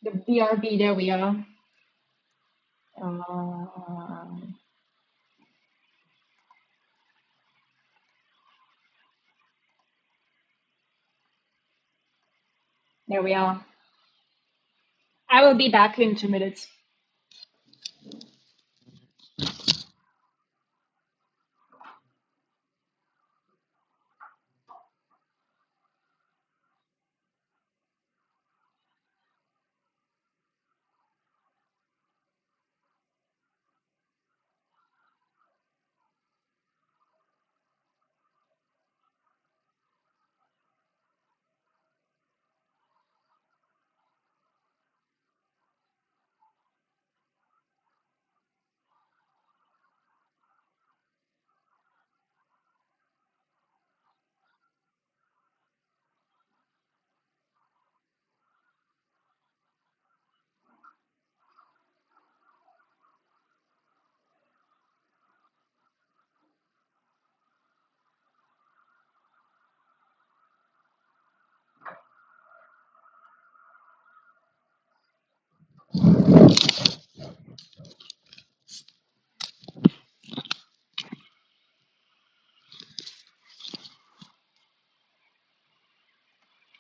The BRB, there we are. Um, there we are. I will be back in 2 minutes.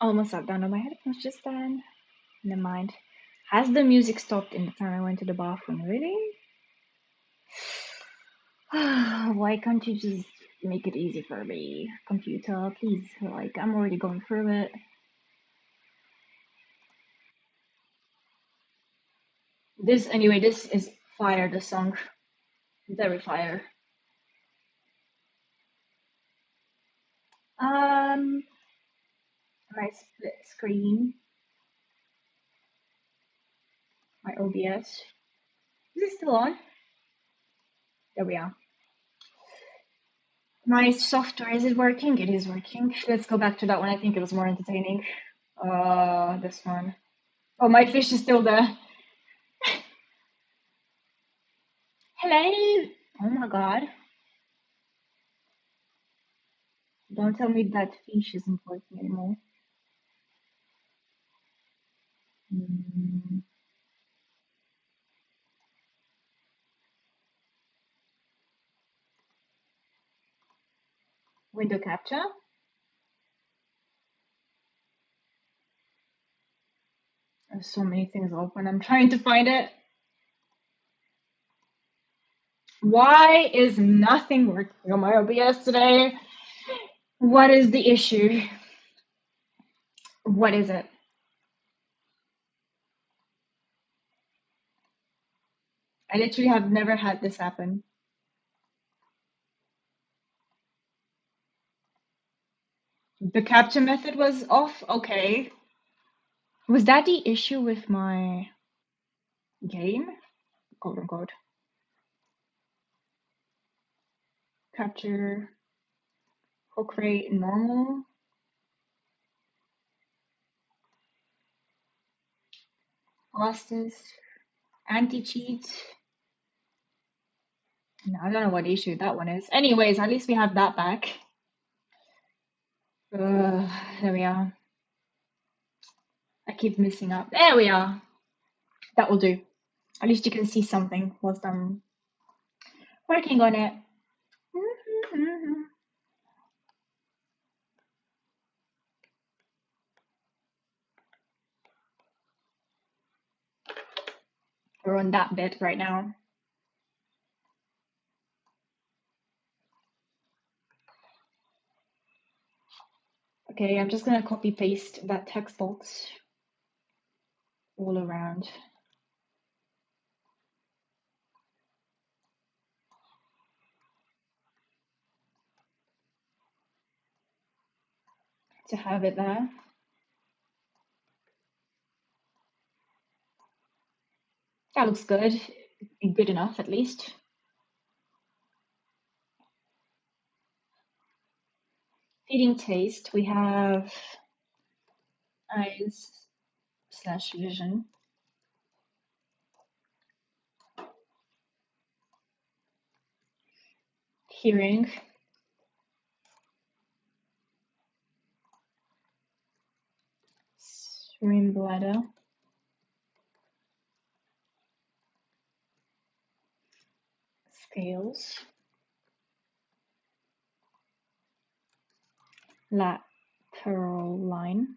Almost sat down on my headphones just then. Never mind. Has the music stopped in the time I went to the bathroom? Really? Why can't you just make it easy for me, computer? Please, like, I'm already going through it. This is fire, the song. Very fire. Um, my split screen, my OBS. Is it still on? There we are. My software, is it working? It is working. Let's go back to that one. I think it was more entertaining. This one. Oh, my fish is still there. Hello. Oh my god. Don't tell me that fish isn't working anymore. Mm, window capture. There's so many things open. I'm trying to find it. Why is nothing working on my OBS today? What is the issue? What is it? I literally have never had this happen. The capture method was off? Okay. Was that the issue with my game? Quote unquote. Capture, hook rate, normal, fastest, anti-cheat. No, I don't know what issue that one is. Anyways, at least we have that back. There we are. I keep missing up. There we are. That will do. At least you can see something whilst I'm working on it. We're on that bit right now. Okay, I'm just gonna copy paste that text box all around. To have it there. That looks good. Good enough, at least. Feeding taste, we have eyes slash vision. Hearing. Swim bladder. Scales. Lateral line.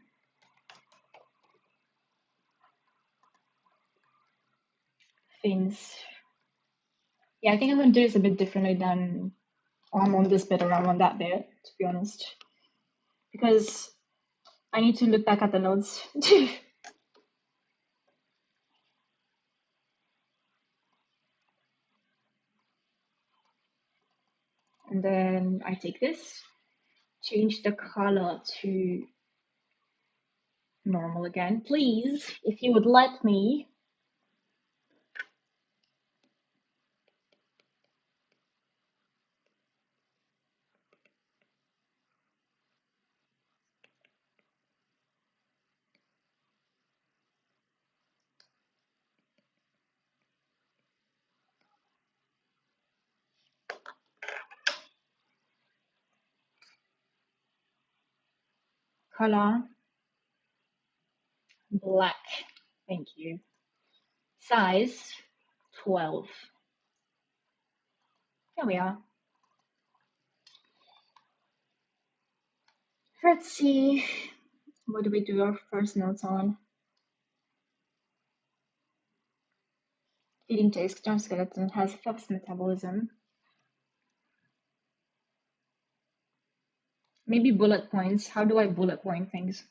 Fins. Yeah, I think I'm gonna do this a bit differently than I'm on this bit and I'm on that bit, to be honest. Because I need to look back at the notes. And then I take this, change the color to normal again. Please, if you would let me. Color, black. Thank you. Size, 12. There we are. Let's see. What do we do our first notes on? Feeding taste strong skeleton has fast metabolism. Maybe bullet points. How do I bullet point things?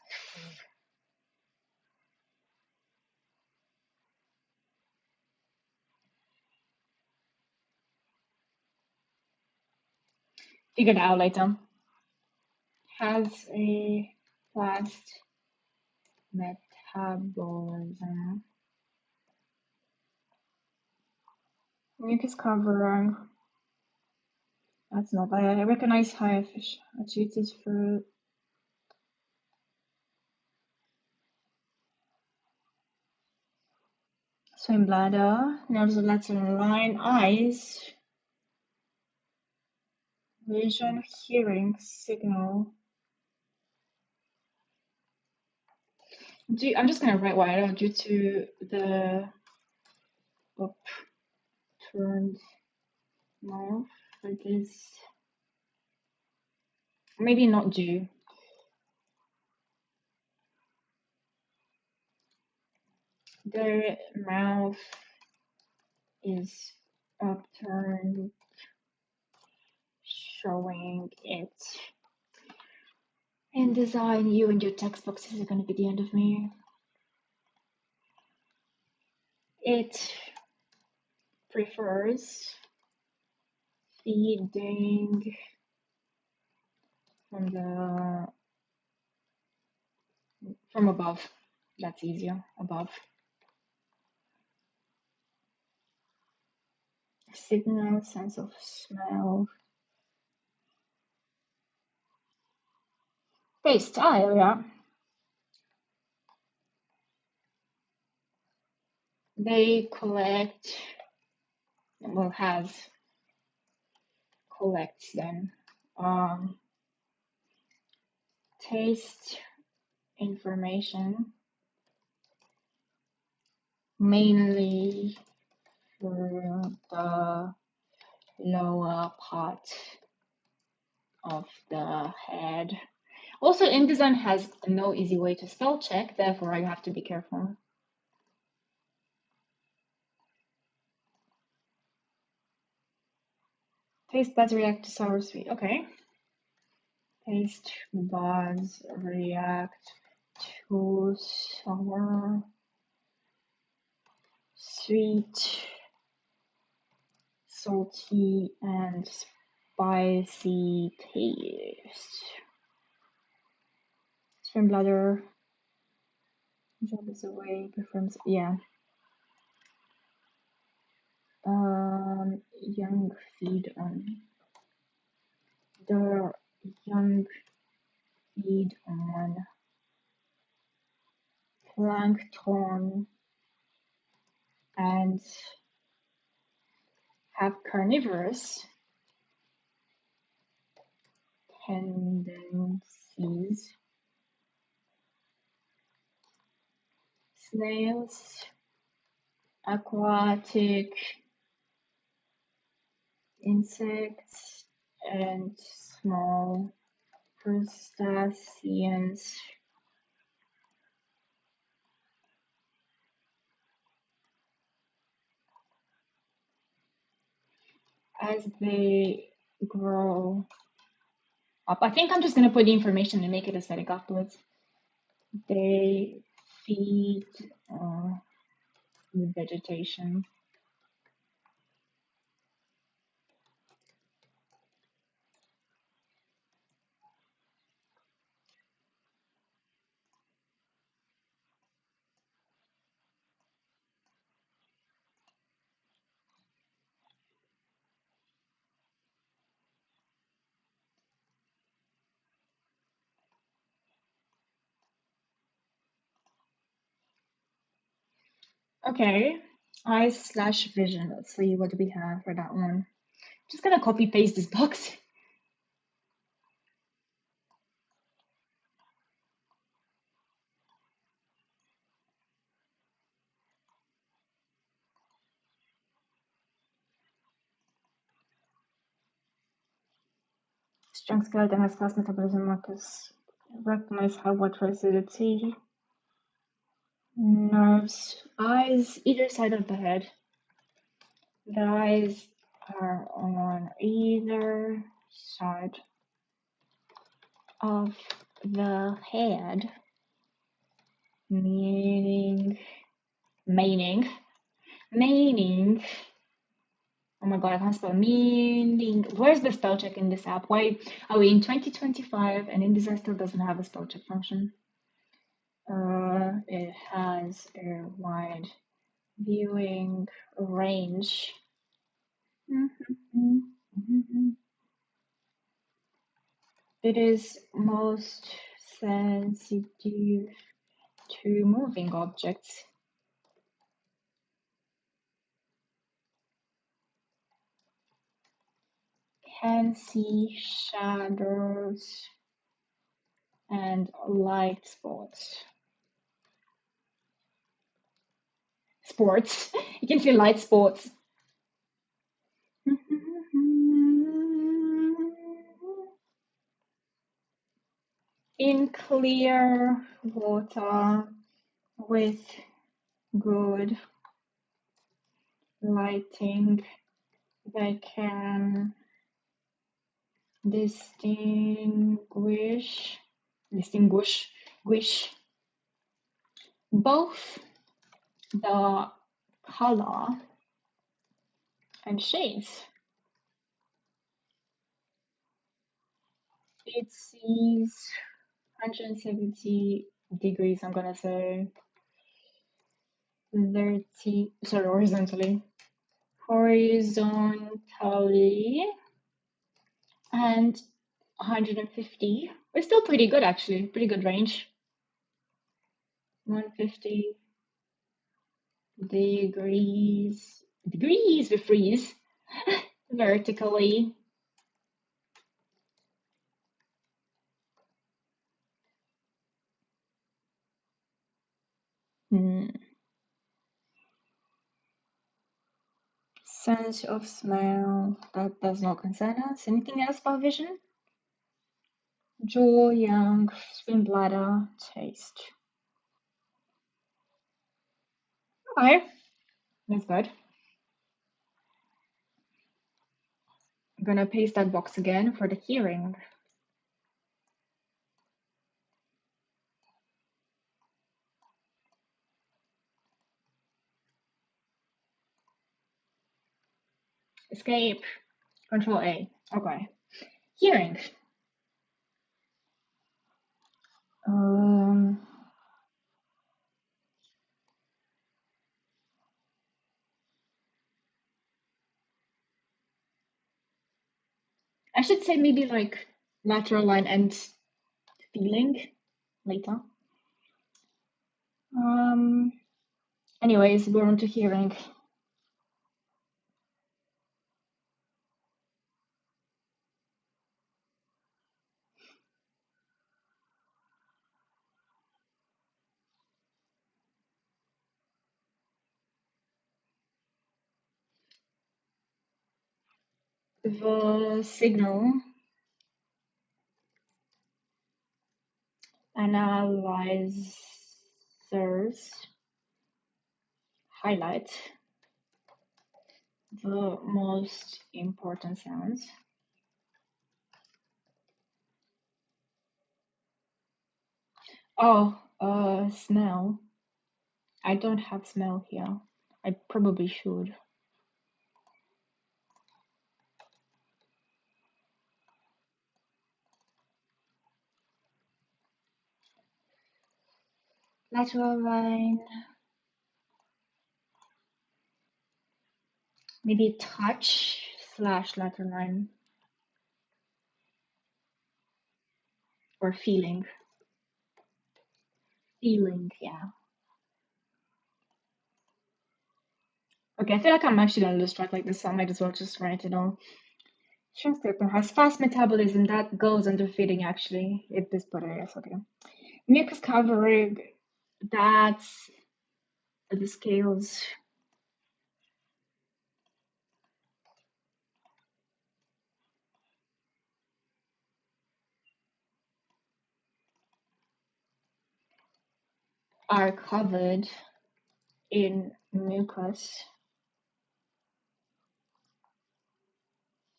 Figure it out later. Has a fast metabolism. Mucus covering. That's not. I recognize higher fish. Achieved for swim bladder. Nerves of lateral line. Eyes. Vision, hearing, signal. I'm just gonna write wide out due to the upturned mouth. I guess maybe not due. The mouth is upturned, showing it. In design, you and your text boxes are going to be the end of me. It prefers feeding from above. That's easier. Above. Signal, sense of smell. Taste. Yeah. They collects then taste information mainly for the lower part of the head. Also, InDesign has no easy way to spell check, therefore I have to be careful. Taste buds react to sour sweet. Okay. Taste buds react to sour sweet, salty, and spicy taste. Swim bladder. Job is away. Performs. Yeah. Young feed on. The young feed on plankton and have carnivorous tendencies. Snails, aquatic insects, and small crustaceans. As they grow up. I think I'm just going to put the information and make it aesthetic afterwards. They feed the vegetation. Okay, eyes/vision. Let's see what do we have for that one. Just gonna copy paste this box. Strong skeleton has fast metabolism, Marcus. Recognize how what facility. Nerves. Eyes either side of the head. The eyes are on either side of the head, meaning, oh my god, I can't spell meaning. Where's the spell check in this app? Why are we in 2025 and InDesign still doesn't have a spell check function? It has a wide viewing range. It is most sensitive to moving objects. Can see shadows and light spots. Sports. You can see light spots. In clear water with good lighting, they can distinguish both the color and shades. It sees 170 degrees, I'm gonna say 30, sorry, horizontally. Horizontally and 150. It's still pretty good actually, pretty good range. 150 degrees with freeze vertically. Sense of smell, that does not concern us. Anything else about vision? Jaw, young, swim bladder, taste. Okay, that's good. I'm gonna paste that box again for the hearing. Escape, Control A. Okay. Hearing. I should say maybe like lateral line and feeling later. Anyways, we're on to hearing. The signal analyzers highlight the most important sounds. Oh, smell. I don't have smell here. I probably should. Lateral line. Maybe touch / lateral line. Or feeling. Feeling, yeah. Okay, I feel like I'm actually gonna lose track like this, so I might as well just write it all. Transcriptor has fast metabolism that goes under feeding actually, if this put it, yes, okay. Mucus covering, that's the scales. are covered in mucus,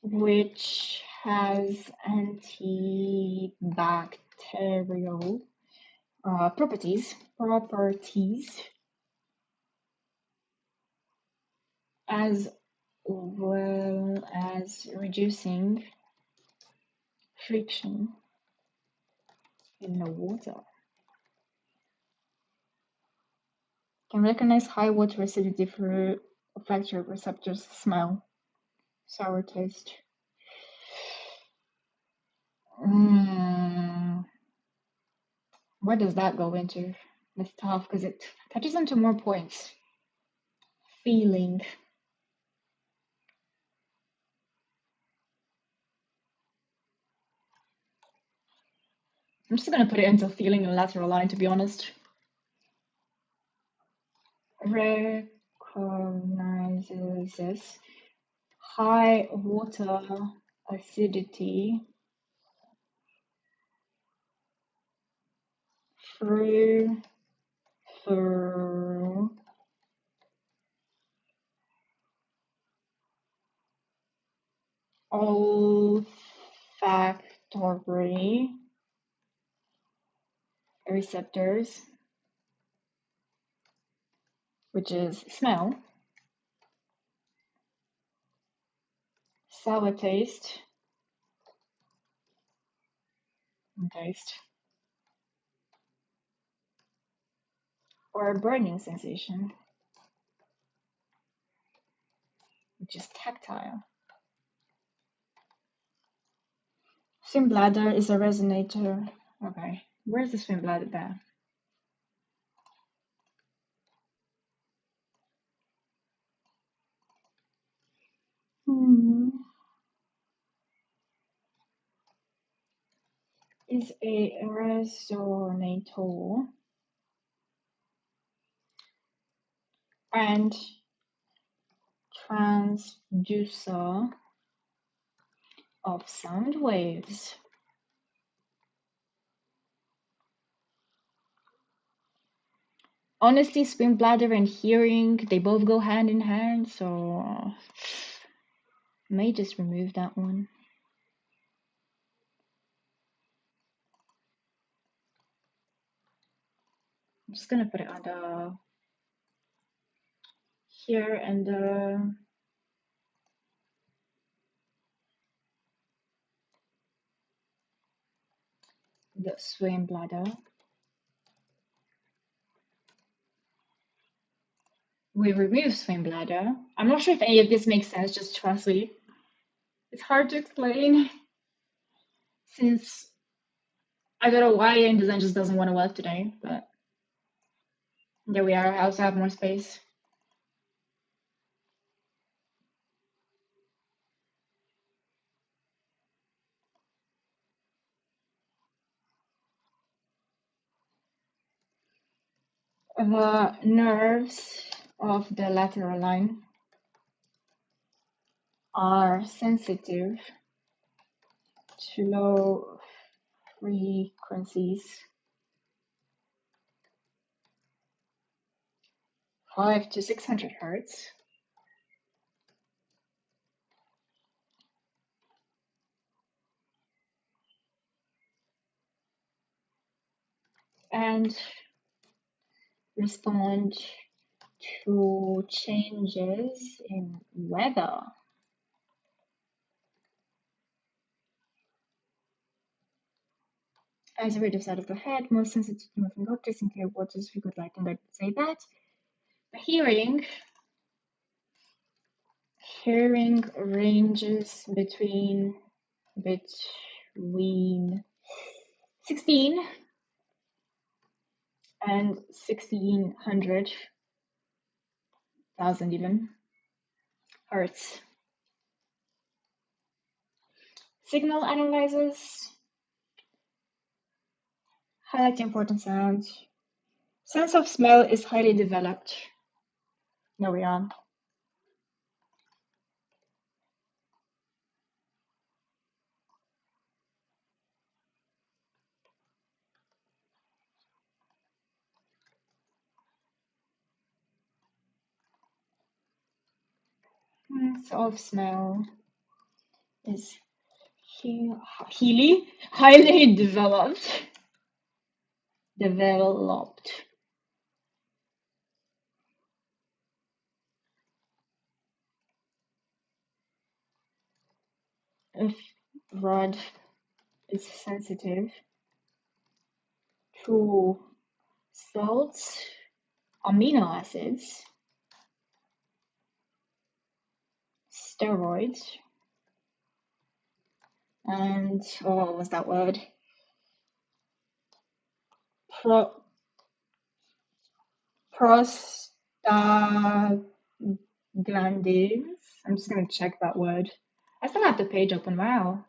which has antibacterial properties, as well as reducing friction in the water. Can recognize high water acidity through olfactory receptors, smell, sour taste. What does that go into? It's tough because it touches into more points. Feeling. I'm just gonna put it into feeling and lateral line, to be honest. Recognizes high water acidity through olfactory receptors, which is smell, sour taste, and taste, or a burning sensation, which is tactile. Swim bladder is a resonator. Okay, where's the swim bladder there? Is a resonator and transducer of sound waves. Honestly, swim bladder and hearing, they both go hand in hand, so may just remove that one. I'm just gonna put it under here and the swim bladder. We remove swim bladder. I'm not sure if any of this makes sense, just trust me. It's hard to explain since I don't know why InDesign just doesn't want to work today, but there we are. I also have more space. The nerves of the lateral line are sensitive to low frequencies, 5 to 600 hertz, and respond to changes in weather. As a radio side of the head, most sensitive to moving objects in clear waters, we could light and I say that. The hearing ranges between 16 and 1600,000 even hertz. Signal analyzers highlight important sounds. Sense of smell is highly developed. There we are. sense of smell is highly developed. Developed. If blood is sensitive to salts, amino acids, steroids, and what was that word? Pro prostaglandins. I'm just gonna check that word. I still have the page open. Wow.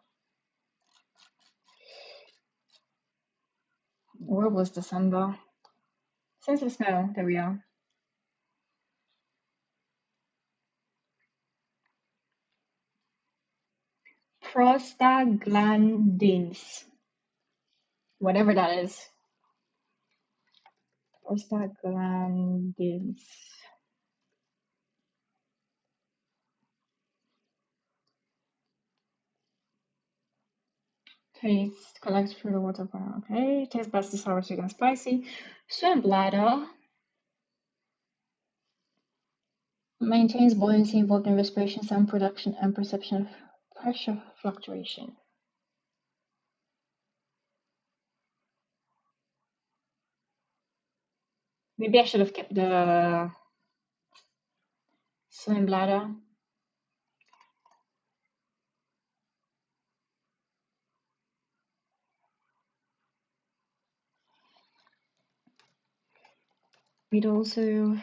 Where was December? Sense of smell. There we are. Prostaglandins. Whatever that is. Prostaglandins. Taste collects through the water. Okay. Taste buds to sour, sweet, and spicy. Swim bladder maintains buoyancy involved in respiration, sound production, and perception of pressure fluctuation. Maybe I should have kept the swim bladder. It also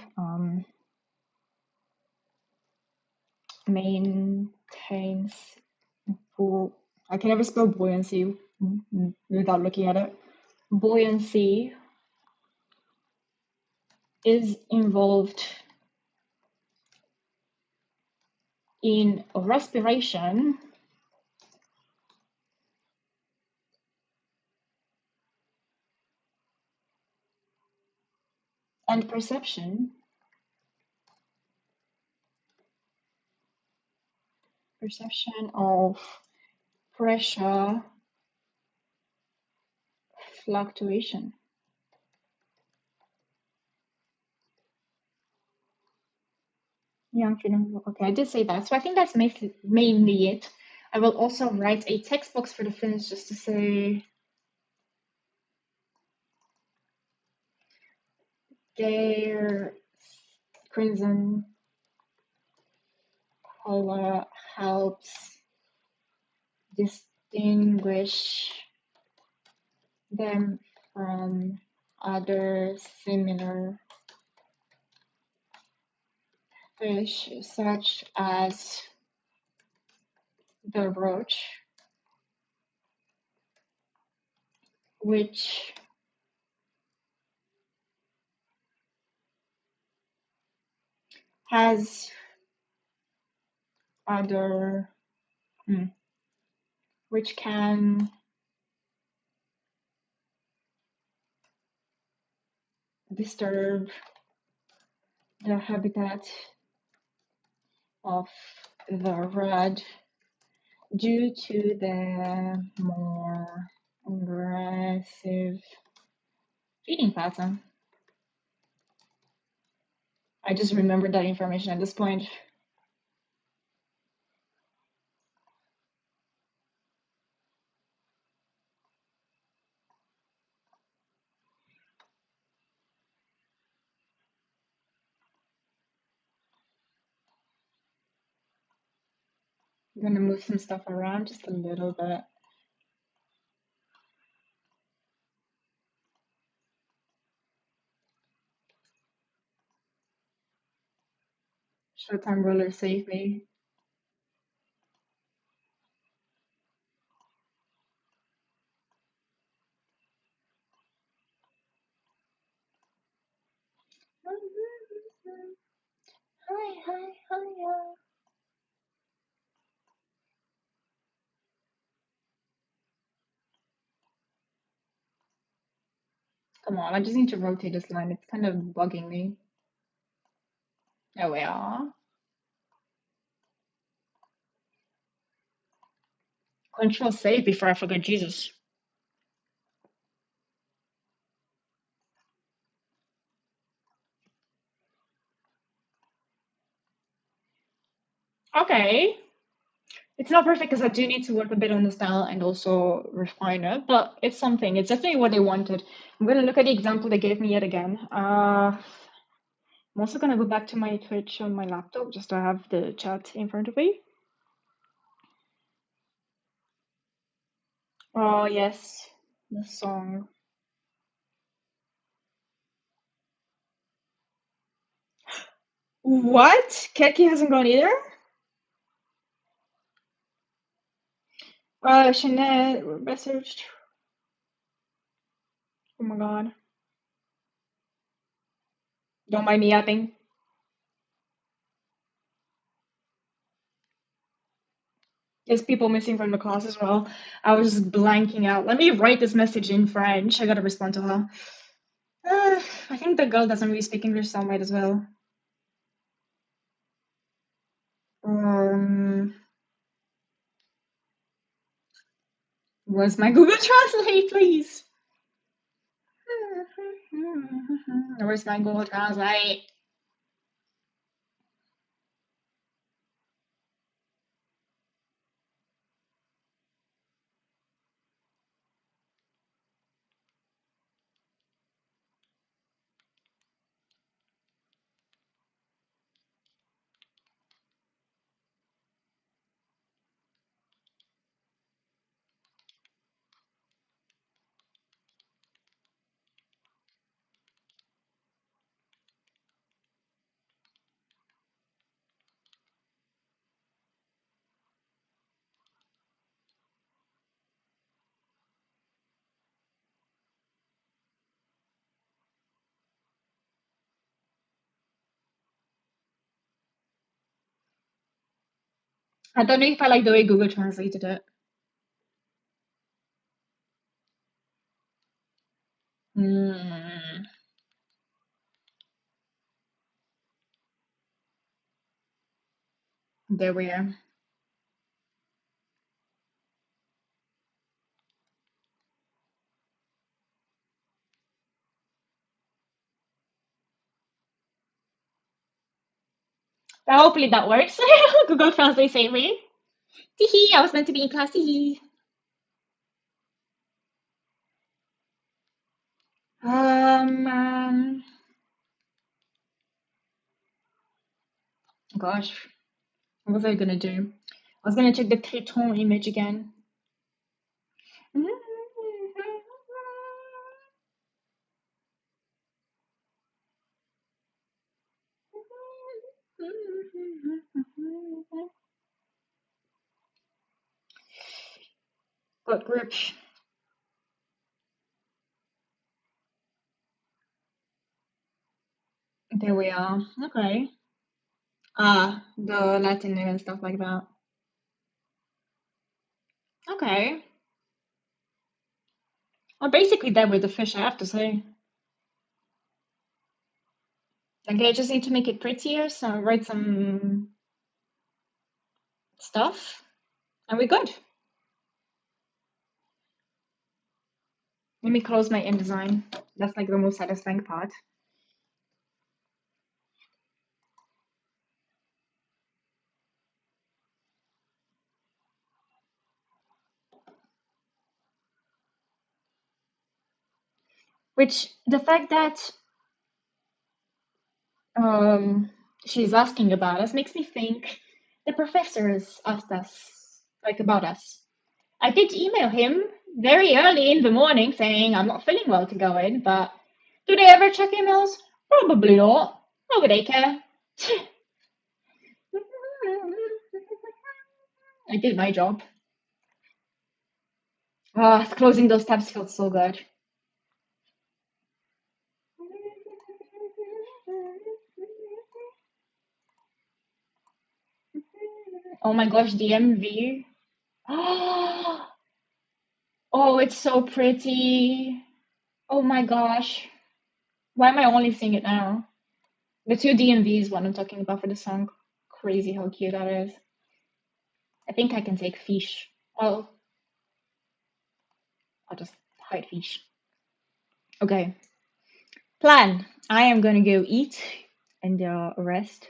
maintains I can never spell buoyancy without looking at it. Buoyancy is involved in respiration and perception of pressure fluctuation. Yeah, I'm feeling okay. I did say that. So I think that's mainly it. I will also write a text box for the Finns just to say their crimson color helps distinguish them from other similar fish, such as the roach, which has other, which can disturb the habitat of the rod due to the more aggressive feeding pattern. I just remembered that information at this point. I'm gonna move some stuff around just a little bit. Showtime roller save me. Hi, hi, hi. Come on, I just need to rotate this line. It's kind of bugging me. There we are. Control save before I forget Jesus. Okay. It's not perfect because I do need to work a bit on the style and also refine it, but it's something. It's definitely what they wanted. I'm gonna look at the example they gave me yet again. I'm also gonna go back to my Twitch on my laptop just to have the chat in front of me. Oh yes, the song. What? Ketki hasn't gone either? Chanel messaged. Oh my god. Don't mind me yapping. There's people missing from the class as well. I was just blanking out. Let me write this message in French. I gotta respond to her. I think the girl doesn't really speak English, so I might as well. Um, where's my Google Translate, please? Where's my Google Translate? I don't know if I like the way Google translated it. Hmm. There we are. Hopefully that works. Google Translate saved me. Teehee, I was meant to be in class. Teehee. Um, gosh, what was I gonna do? I was gonna check the Triton image again. Got grip. There we are. Okay. Ah, the Latin and stuff like that. Okay. Well, basically there with the fish, I have to say. Like, I just need to make it prettier, so write some stuff, and we're good. Let me close my InDesign. That's like the most satisfying part. Which, the fact that um, she's asking about us makes me think the professors asked us, like, about us. I did email him very early in the morning saying I'm not feeling well to go in, but do they ever check emails? Probably not. Why would they care? I did my job. Ah, closing those tabs felt so good. Oh my gosh, the MV. Oh, it's so pretty. Oh my gosh. Why am I only seeing it now? The two DMVs one I'm talking about for the song. Crazy how cute that is. I think I can take Feesh. Well, I'll just hide fish. Okay. Plan. I am gonna go eat and rest.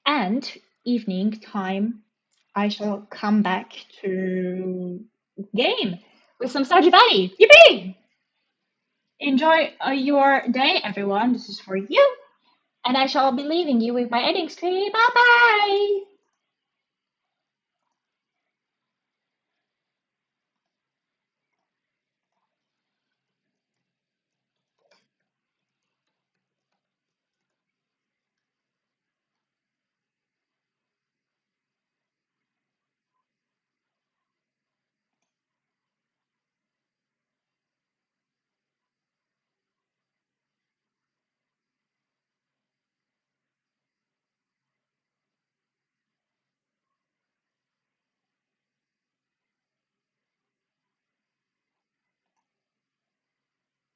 And evening time, I shall come back to game with some Stardew Valley. Yippee! Enjoy your day, everyone. This is for you. And I shall be leaving you with my ending screen. Bye bye!